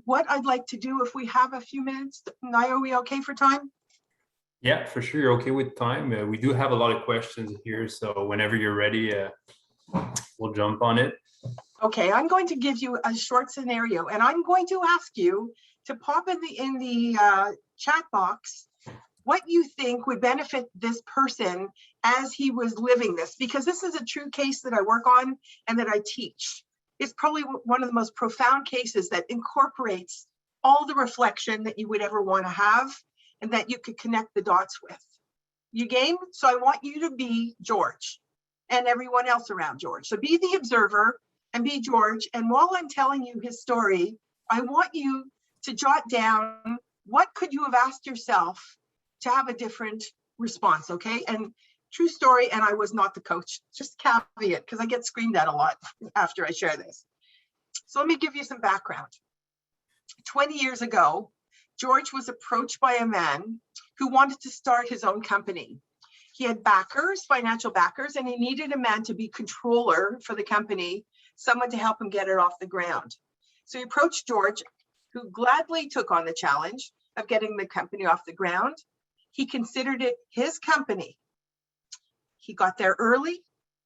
what I'd like to do, if we have a few minutes, are we okay for time? Yeah, for sure. You're okay with time. We do have a lot of questions here, so whenever you're ready, we'll jump on it. Okay, I'm going to give you a short scenario, and I'm going to ask you to pop in the chat box what you think would benefit this person as he was living this, because this is a true case that I work on and that I teach. It's probably one of the most profound cases that incorporates all the reflection that you would ever want to have and that you could connect the dots with. You game? So I want you to be George and everyone else around George. So be the observer and be George. And while I'm telling you his story, I want you to jot down what could you have asked yourself to have a different response, okay? And true story, and I was not the coach, just caveat, because I get screamed at a lot after I share this. So let me give you some background. 20 years ago, George was approached by a man who wanted to start his own company. He had backers, financial backers, and he needed a man to be controller for the company, someone to help him get it off the ground. So he approached George, who gladly took on the challenge of getting the company off the ground. He considered it his company. He got there early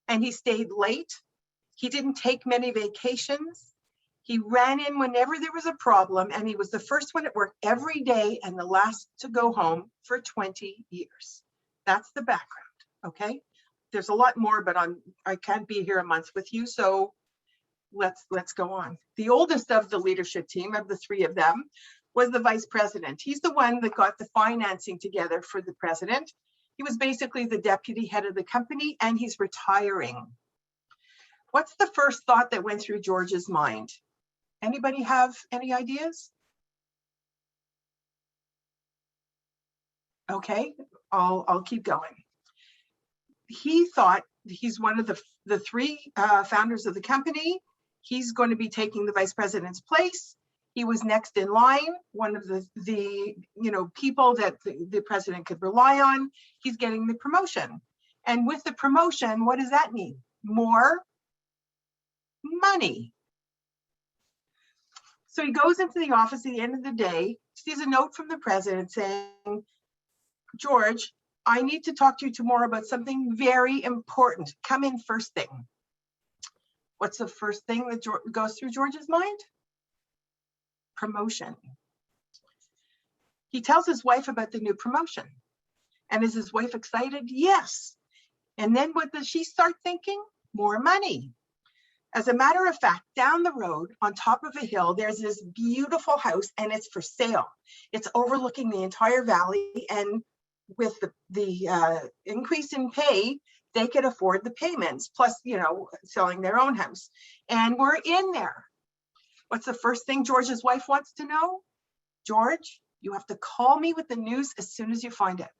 and he stayed late. He didn't take many vacations. He ran in whenever there was a problem, and he was the first one at work every day and the last to go home for 20 years. That's the background, okay? There's a lot more, but I can't be here a month with you, so let's go on. The oldest of the leadership team, of the three of them, was the vice president. He's the one that got the financing together for the president. He was basically the deputy head of the company, and he's retiring. What's the first thought that went through George's mind? Anybody have any ideas? Okay, I'll keep going. He thought he's one of the three founders of the company. He's going to be taking the vice president's place. He was next in line, one of the people that the president could rely on. He's getting the promotion. And with the promotion, what does that mean? More money. So he goes into the office at the end of the day, sees a note from the president saying, George, I need to talk to you tomorrow about something very important. Come in first thing. What's the first thing that goes through George's mind? Promotion. He tells his wife about the new promotion. And is his wife excited? Yes. And then what does she start thinking? More money. As a matter of fact, down the road on top of a hill, there's this beautiful house and it's for sale. It's overlooking the entire valley, and with the increase in pay, they could afford the payments, plus, selling their own house. And we're in there. What's the first thing George's wife wants to know? George, you have to call me with the news as soon as you find it.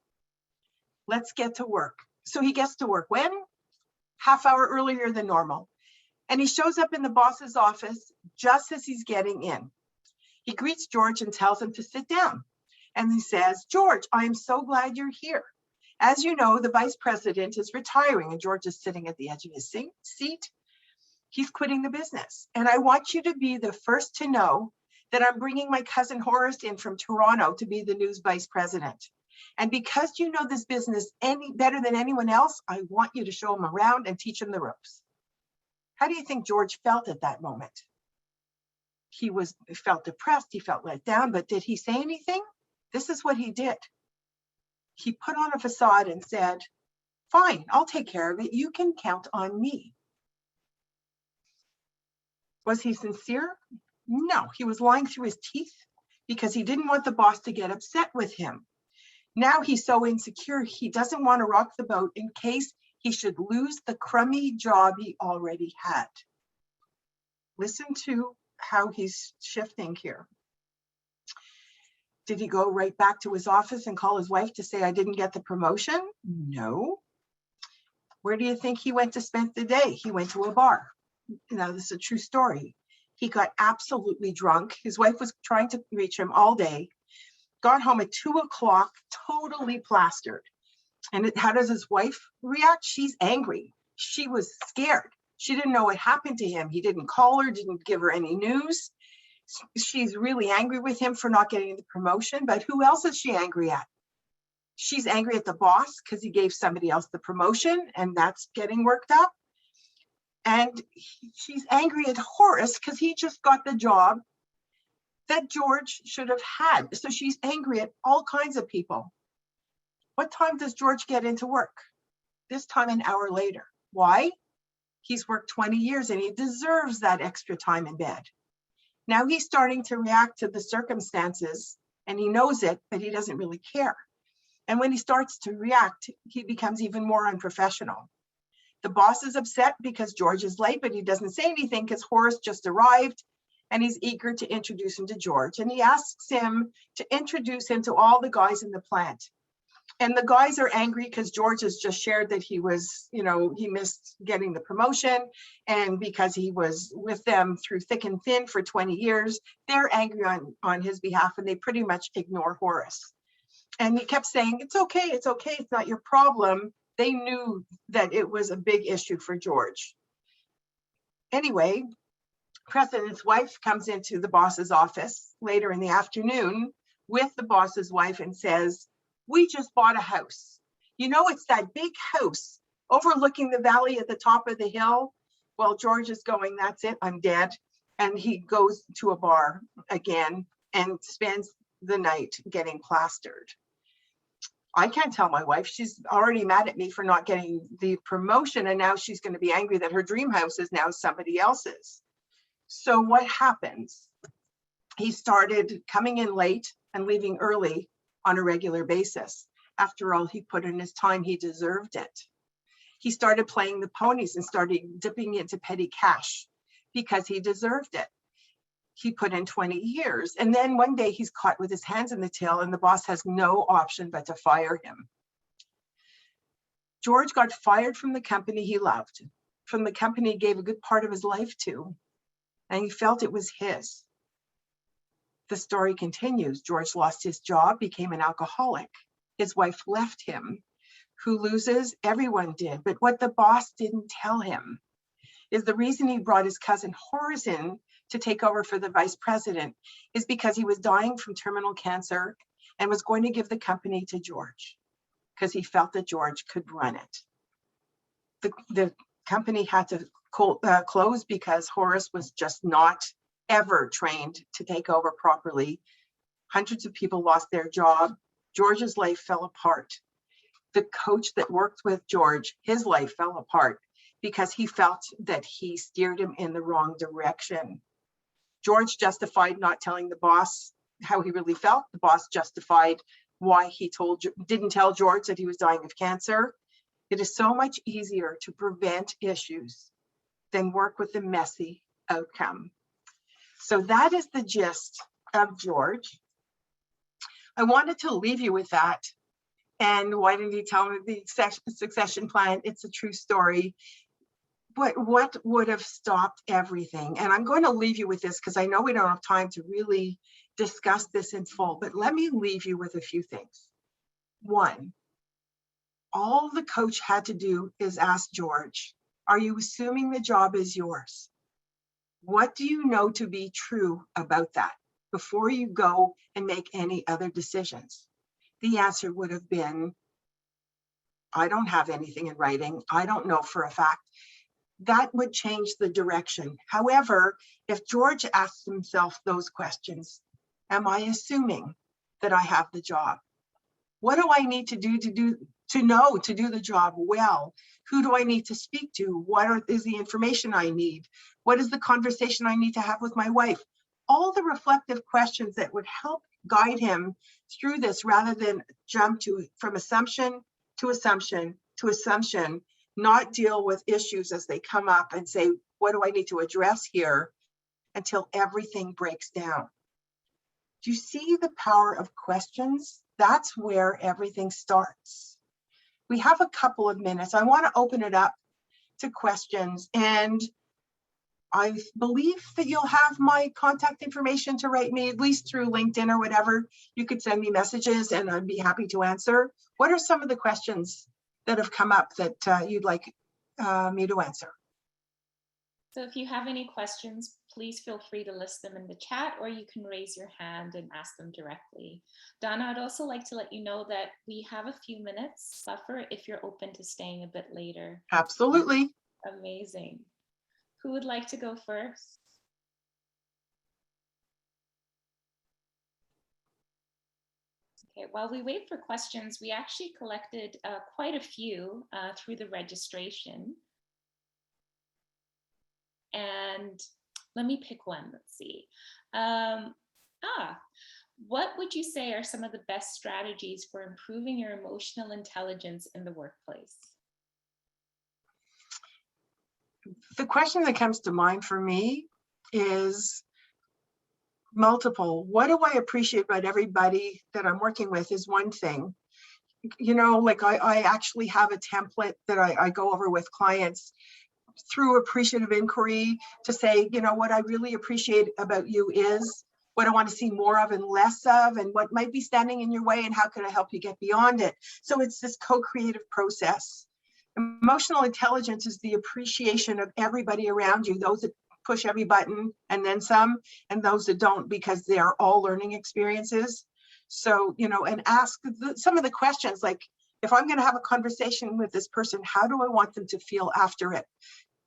Let's get to work. So he gets to work when? Half hour earlier than normal. And he shows up in the boss's office just as he's getting in. He greets George and tells him to sit down. And he says, George, I'm so glad you're here. As you know, the vice president is retiring, and George is sitting at the edge of his seat. He's quitting the business. And I want you to be the first to know that I'm bringing my cousin Horace in from Toronto to be the new vice president. And because you know this business better than anyone else, I want you to show him around and teach him the ropes. How do you think George felt at that moment? He felt depressed, he felt let down, but did he say anything? This is what he did. He put on a facade and said, fine, I'll take care of it. You can count on me. Was he sincere? No, he was lying through his teeth because he didn't want the boss to get upset with him. Now he's so insecure, he doesn't want to rock the boat in case he should lose the crummy job he already had. Listen to how he's shifting here. Did he go right back to his office and call his wife to say, I didn't get the promotion? No. Where do you think he went to spend the day? He went to a bar. This is a true story. He got absolutely drunk. His wife was trying to reach him all day. Got home at 2 o'clock, totally plastered. And how does his wife react? She's angry. She was scared. She didn't know what happened to him. He didn't call her, didn't give her any news. She's really angry with him for not getting the promotion, but who else is she angry at? She's angry at the boss because he gave somebody else the promotion, and that's getting worked up. And she's angry at Horace because he just got the job that George should have had. So she's angry at all kinds of people. What time does George get into work? This time an hour later. Why? He's worked 20 years and he deserves that extra time in bed. Now he's starting to react to the circumstances, and he knows it, but he doesn't really care. And when he starts to react, he becomes even more unprofessional. The boss is upset because George is late, but he doesn't say anything because Horace just arrived and he's eager to introduce him to George. And he asks him to introduce him to all the guys in the plant. And the guys are angry because George has just shared that he was, he missed getting the promotion. And because he was with them through thick and thin for 20 years, they're angry on his behalf, and they pretty much ignore Horace. And he kept saying, it's okay, it's not your problem. They knew that it was a big issue for George. Anyway, President's wife comes into the boss's office later in the afternoon with the boss's wife and says, we just bought a house. It's that big house overlooking the valley at the top of the hill. Well, George is going, that's it, I'm dead. And he goes to a bar again and spends the night getting plastered. I can't tell my wife. She's already mad at me for not getting the promotion, and now she's going to be angry that her dream house is now somebody else's. So what happens? He started coming in late and leaving early on a regular basis. After all, he put in his time, he deserved it. He started playing the ponies and started dipping into petty cash because he deserved it. He put in 20 years. And then one day he's caught with his hands in the till, and the boss has no option but to fire him. George got fired from the company he loved, from the company he gave a good part of his life to, and he felt it was his. The story continues. George lost his job, became an alcoholic. His wife left him. Who loses? Everyone did. But what the boss didn't tell him is the reason he brought his cousin Horace in to take over for the vice president is because he was dying from terminal cancer and was going to give the company to George because he felt that George could run it. The company had to closed because Horace was just not ever trained to take over properly. Hundreds of people lost their job. George's life fell apart. The coach that worked with George, his life fell apart because he felt that he steered him in the wrong direction. George justified not telling the boss how he really felt. The boss justified why he didn't tell George that he was dying of cancer. It is so much easier to prevent issues than work with the messy outcome. So that is the gist of George. I wanted to leave you with that. And why didn't you tell me the succession plan? It's a true story. But what would have stopped everything? And I'm going to leave you with this because I know we don't have time to really discuss this in full, but let me leave you with a few things. One, all the coach had to do is ask George, are you assuming the job is yours? What do you know to be true about that before you go and make any other decisions? The answer would have been, I don't have anything in writing. I don't know for a fact. That would change the direction. However, if George asks himself those questions, am I assuming that I have the job? What do I need to do to do the job well? Who do I need to speak to? What is the information I need? What is the conversation I need to have with my wife? All the reflective questions that would help guide him through this rather than jump from assumption to assumption to assumption, not deal with issues as they come up and say, what do I need to address here until everything breaks down? Do you see the power of questions? That's where everything starts. We have a couple of minutes. I want to open it up to questions, and I believe that you'll have my contact information to write me, at least through LinkedIn or whatever. You could send me messages and I'd be happy to answer. What are some of the questions that have come up that you'd like me to answer? So if you have any questions, please feel free to list them in the chat, or you can raise your hand and ask them directly. Donna, I'd also like to let you know that we have a few minutes buffer if you're open to staying a bit later. Absolutely. Amazing. Who would like to go first? Okay, while we wait for questions, we actually collected quite a few through the registration. And let me pick one, let's see. What would you say are some of the best strategies for improving your emotional intelligence in the workplace? The question that comes to mind for me is multiple. What do I appreciate about everybody that I'm working with is one thing. You know, like I actually have a template that I go over with clients through appreciative inquiry to say, you know, what I really appreciate about you is what I want to see more of and less of, and what might be standing in your way, and how can I help you get beyond it? So it's this co-creative process. Emotional intelligence is the appreciation of everybody around you, those that push every button and then some, and those that don't, because they are all learning experiences. So, you know, and ask some of the questions, like, if I'm going to have a conversation with this person, how do I want them to feel after it?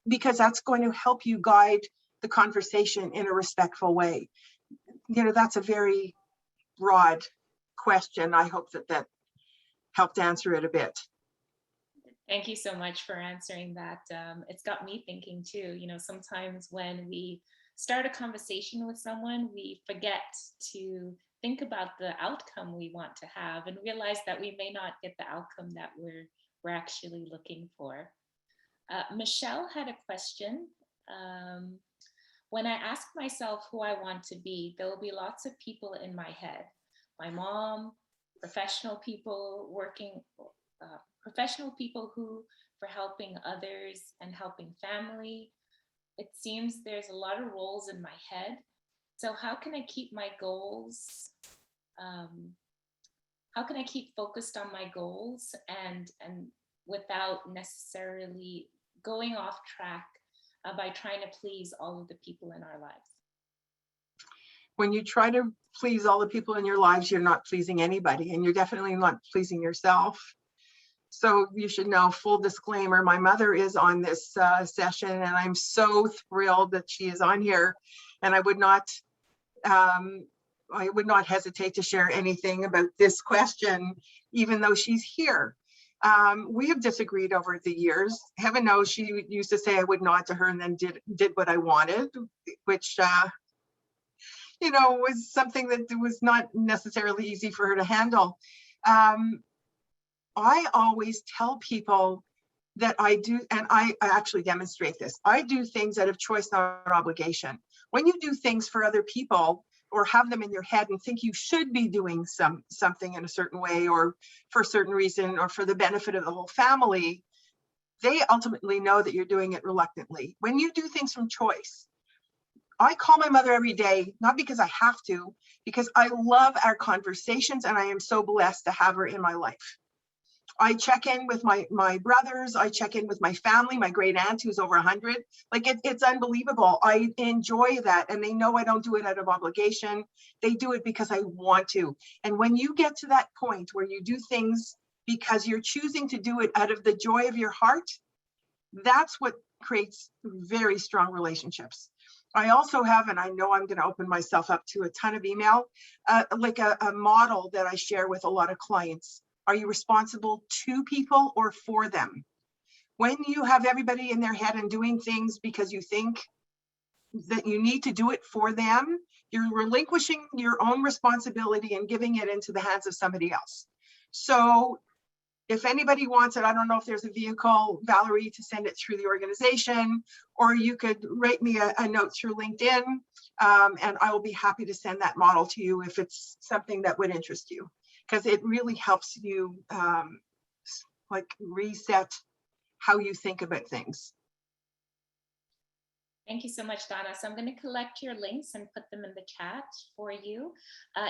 Because that's going to help you guide the conversation in a respectful way. You know, that's a very broad question. I hope that helped answer it a bit. Thank you so much for answering that. It's got me thinking too. You know, sometimes when we start a conversation with someone, we forget to think about the outcome we want to have and realize that we may not get the outcome that we're actually looking for. Michelle had a question. When I ask myself who I want to be, there will be lots of people in my head. My mom, professional people who for helping others and helping family. It seems there's a lot of roles in my head. So how can I keep my goals? How can I keep focused on my goals and without necessarily going off track by trying to please all of the people in our lives? When you try to please all the people in your lives, you're not pleasing anybody, and you're definitely not pleasing yourself. So you should know, full disclaimer, my mother is on this session, and I'm so thrilled that she is on here. And I would not hesitate to share anything about this question, even though she's here. We have disagreed over the years. Heaven knows she used to say I would not to her, and then did what I wanted, which was something that was not necessarily easy for her to handle. I always tell people that I do, and I actually demonstrate this. I do things out of choice, not obligation. When you do things for other people, or have them in your head and think you should be doing something in a certain way, or for a certain reason, or for the benefit of the whole family, they ultimately know that you're doing it reluctantly. When you do things from choice, I call my mother every day, not because I have to, because I love our conversations, and I am so blessed to have her in my life. I check in with my brothers. I check in with my family, my great aunt who's over 100. Like it's unbelievable. I enjoy that. And they know I don't do it out of obligation. They do it because I want to. And when you get to that point where you do things because you're choosing to do it out of the joy of your heart, that's what creates very strong relationships. I also have, and I know I'm going to open myself up to a ton of email, like a model that I share with a lot of clients. Are you responsible to people or for them? When you have everybody in their head and doing things because you think that you need to do it for them, you're relinquishing your own responsibility and giving it into the hands of somebody else. So if anybody wants it, I don't know if there's a vehicle, Valerie, to send it through the organization, or you could write me a note through LinkedIn, and I will be happy to send that model to you if it's something that would interest you. Because it really helps you like reset how you think about things. Thank you so much, Donna. So I'm going to collect your links and put them in the chat for you.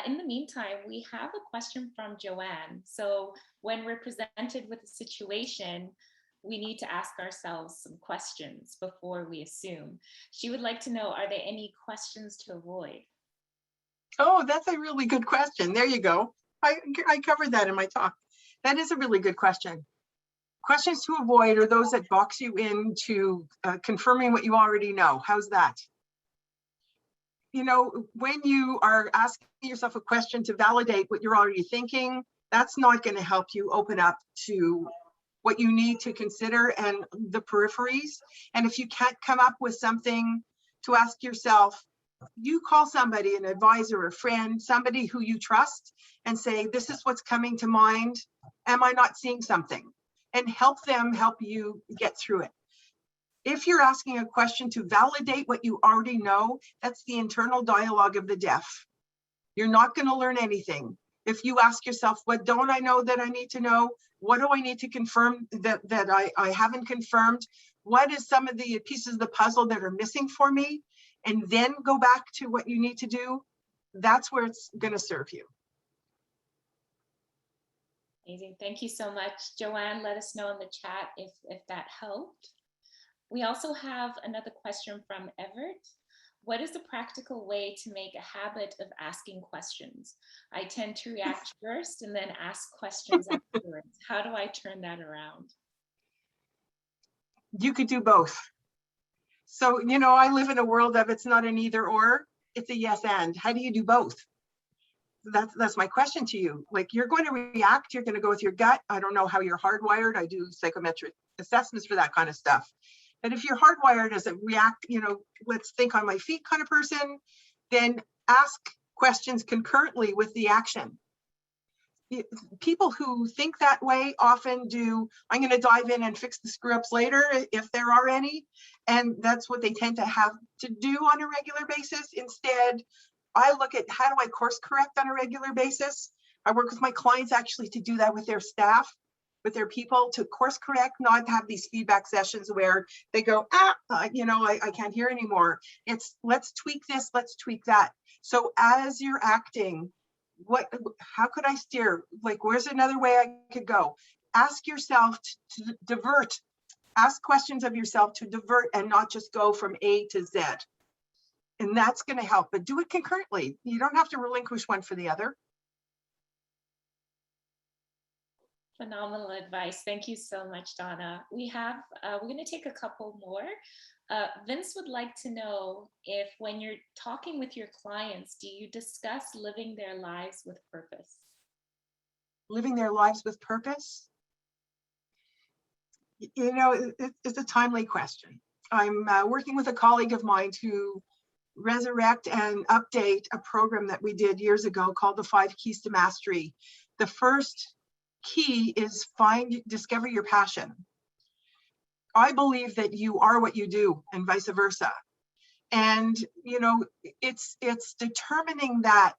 In the meantime, we have a question from Joanne. So when we're presented with a situation, we need to ask ourselves some questions before we assume. She would like to know, are there any questions to avoid? Oh, that's a really good question. There you go. I covered that in my talk. That is a really good question. Questions to avoid are those that box you into confirming what you already know. How's that? You know, when you are asking yourself a question to validate what you're already thinking, that's not going to help you open up to what you need to consider and the peripheries. And if you can't come up with something to ask yourself, you call somebody, an advisor, a friend, somebody who you trust, and say, this is what's coming to mind. Am I not seeing something? And help them help you get through it. If you're asking a question to validate what you already know, that's the internal dialogue of the deaf. You're not going to learn anything. If you ask yourself, what don't I know that I need to know? What do I need to confirm that I haven't confirmed? What is some of the pieces of the puzzle that are missing for me? And then go back to what you need to do. That's where it's going to serve you. Amazing. Thank you so much, Joanne. Let us know in the chat if that helped. We also have another question from Everett. What is the practical way to make a habit of asking questions? I tend to react first and then ask questions afterwards. How do I turn that around? You could do both. So, you know, I live in a world of it's not an either or, it's a yes and. How do you do both? That's my question to you. Like, you're going to react, you're going to go with your gut. I don't know how you're hardwired. I do psychometric assessments for that kind of stuff. But if you're hardwired as a react, you know, let's think on my feet kind of person, then ask questions concurrently with the action. People who think that way often do, I'm going to dive in and fix the screw ups later, if there are any. And that's what they tend to have to do on a regular basis. Instead, I look at how do I course correct on a regular basis. I work with my clients actually to do that with their staff, with their people, to course correct, not have these feedback sessions where they go, you know, I can't hear anymore. It's let's tweak this, let's tweak that. So as you're acting, how could I steer? Like, where's another way I could go? Ask yourself to divert. Ask questions of yourself to divert and not just go from A to Z. And that's going to help, but do it concurrently. You don't have to relinquish one for the other. Phenomenal advice. Thank you so much, Donna. We're going to take a couple more. Vince would like to know if when you're talking with your clients, do you discuss living their lives with purpose? Living their lives with purpose? You know, it's a timely question. I'm working with a colleague of mine to resurrect and update a program that we did years ago called the 5 Keys to Mastery. The first key is discover your passion. I believe that you are what you do and vice versa. And, you know, it's determining that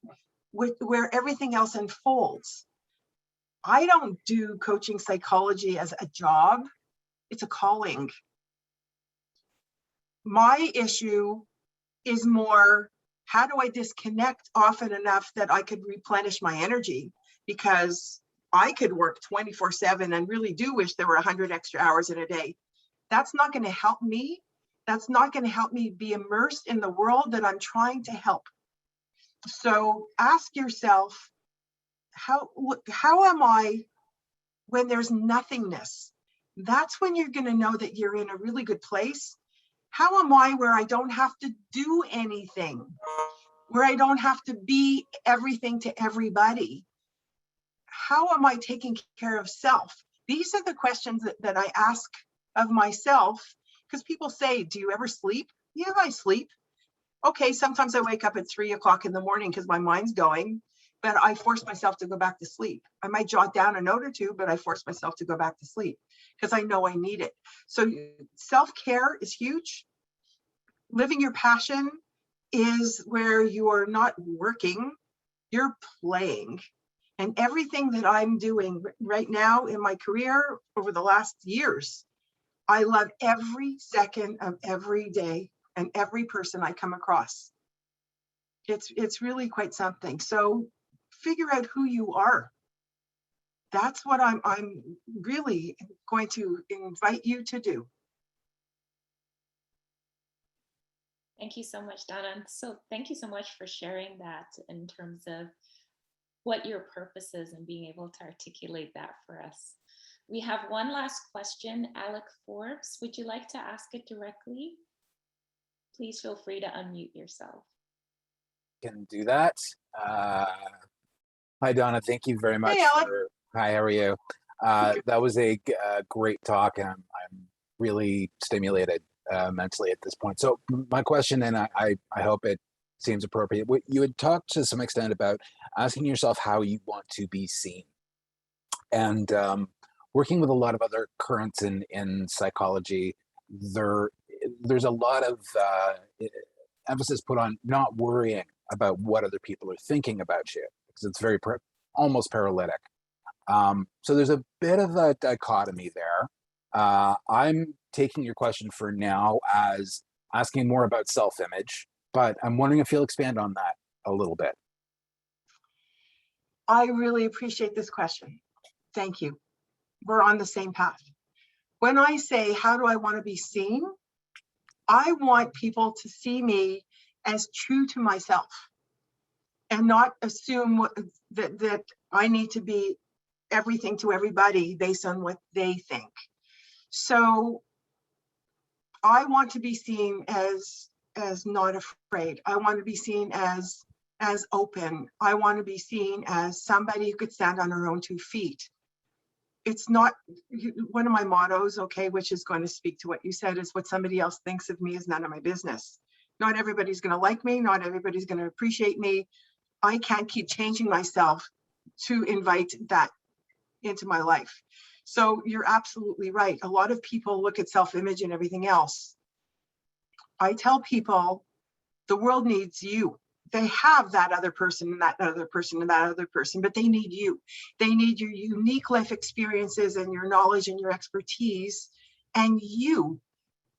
where everything else unfolds. I don't do coaching psychology as a job. It's a calling. My issue is more, how do I disconnect often enough that I could replenish my energy? Because I could work 24/7 and really do wish there were 100 extra hours in a day. That's not going to help me. That's not going to help me be immersed in the world that I'm trying to help. So ask yourself, how am I when there's nothingness? That's when you're going to know that you're in a really good place. How am I where I don't have to do anything, where I don't have to be everything to everybody? How am I taking care of self? These are the questions that I ask of myself, because people say, do you ever sleep? Yeah, I sleep. Okay, sometimes I wake up at 3 o'clock in the morning because my mind's going, but I force myself to go back to sleep. I might jot down a note or two, but I force myself to go back to sleep because I know I need it. So self-care is huge. Living your passion is where you are not working, you're playing. And everything that I'm doing right now in my career over the last years, I love every second of every day and every person I come across. It's really quite something. So figure out who you are. That's what I'm really going to invite you to do. Thank you so much, Donna. And so thank you so much for sharing that in terms of what your purpose is and being able to articulate that for us. We have one last question. Alec Forbes, would you like to ask it directly? Please feel free to unmute yourself. Can do that. Hi, Donna. Thank you very much. Hey, Alec. Hi, how are you? That was a great talk, and I'm really stimulated mentally at this point. So my question, and I hope it seems appropriate, you had talked to some extent about asking yourself how you want to be seen. And working with a lot of other currents in psychology, there's a lot of emphasis put on not worrying about what other people are thinking about you, because it's very almost paralytic. So there's a bit of a dichotomy there. I'm taking your question for now as asking more about self-image, but I'm wondering if you'll expand on that a little bit. I really appreciate this question. Thank you. We're on the same path. When I say, how do I want to be seen? I want people to see me as true to myself and not assume that I need to be everything to everybody based on what they think. So I want to be seen as not afraid. I want to be seen as open. I want to be seen as somebody who could stand on her own 2 feet. It's not one of my mottos, okay, which is going to speak to what you said, is what somebody else thinks of me is none of my business. Not everybody's going to like me. Not everybody's going to appreciate me. I can't keep changing myself to invite that into my life. So you're absolutely right. A lot of people look at self-image and everything else. I tell people the world needs you. They have that other person and that other person and that other person, but they need you. They need your unique life experiences and your knowledge and your expertise and you,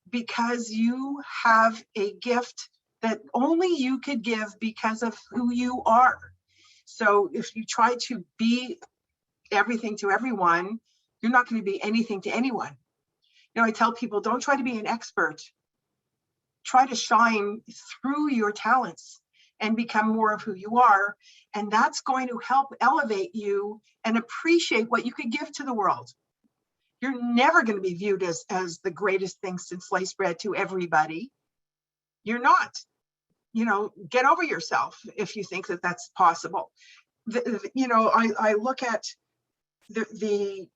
because you have a gift that only you could give because of who you are. So if you try to be everything to everyone, you're not going to be anything to anyone. You know, I tell people, don't try to be an expert. Try to shine through your talents and become more of who you are. And that's going to help elevate you and appreciate what you could give to the world. You're never going to be viewed as the greatest thing since sliced bread to everybody. You're not. You know, get over yourself if you think that that's possible. You know, I look at the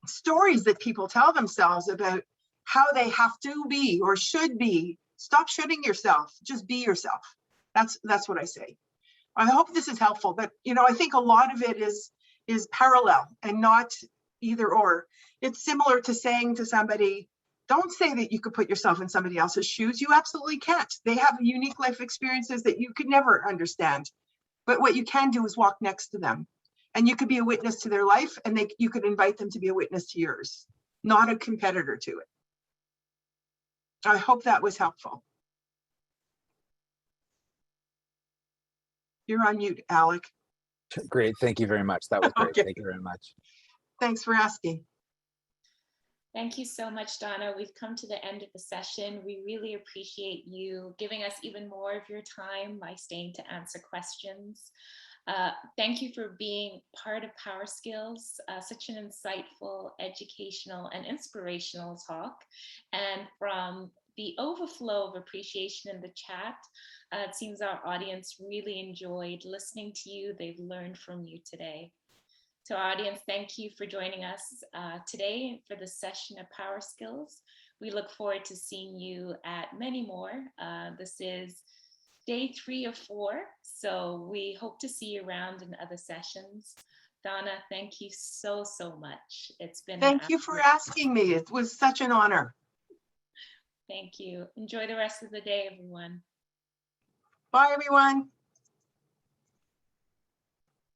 stories that people tell themselves about how they have to be or should be. Stop shoulding yourself. Just be yourself. That's what I say. I hope this is helpful, but you know, I think a lot of it is parallel and not either or. It's similar to saying to somebody, don't say that you could put yourself in somebody else's shoes. You absolutely can't. They have unique life experiences that you could never understand. But what you can do is walk next to them, and you could be a witness to their life, and you could invite them to be a witness to yours, not a competitor to it. I hope that was helpful. You're on mute, Alec. Great. Thank you very much. That was great. Okay. Thank you very much. Thanks for asking. Thank you so much, Donna. We've come to the end of the session. We really appreciate you giving us even more of your time by staying to answer questions. Thank you for being part of Power Skills, such an insightful, educational, and inspirational talk. And from the overflow of appreciation in the chat, it seems our audience really enjoyed listening to you. They've learned from you today. To our audience, thank you for joining us today for this session of Power Skills. We look forward to seeing you at many more. This is day 3 of 4, so we hope to see you around in other sessions. Donna, thank you so much. It's been Thank you for asking me. It was such an honor. Thank you. Enjoy the rest of the day, everyone. Bye, everyone.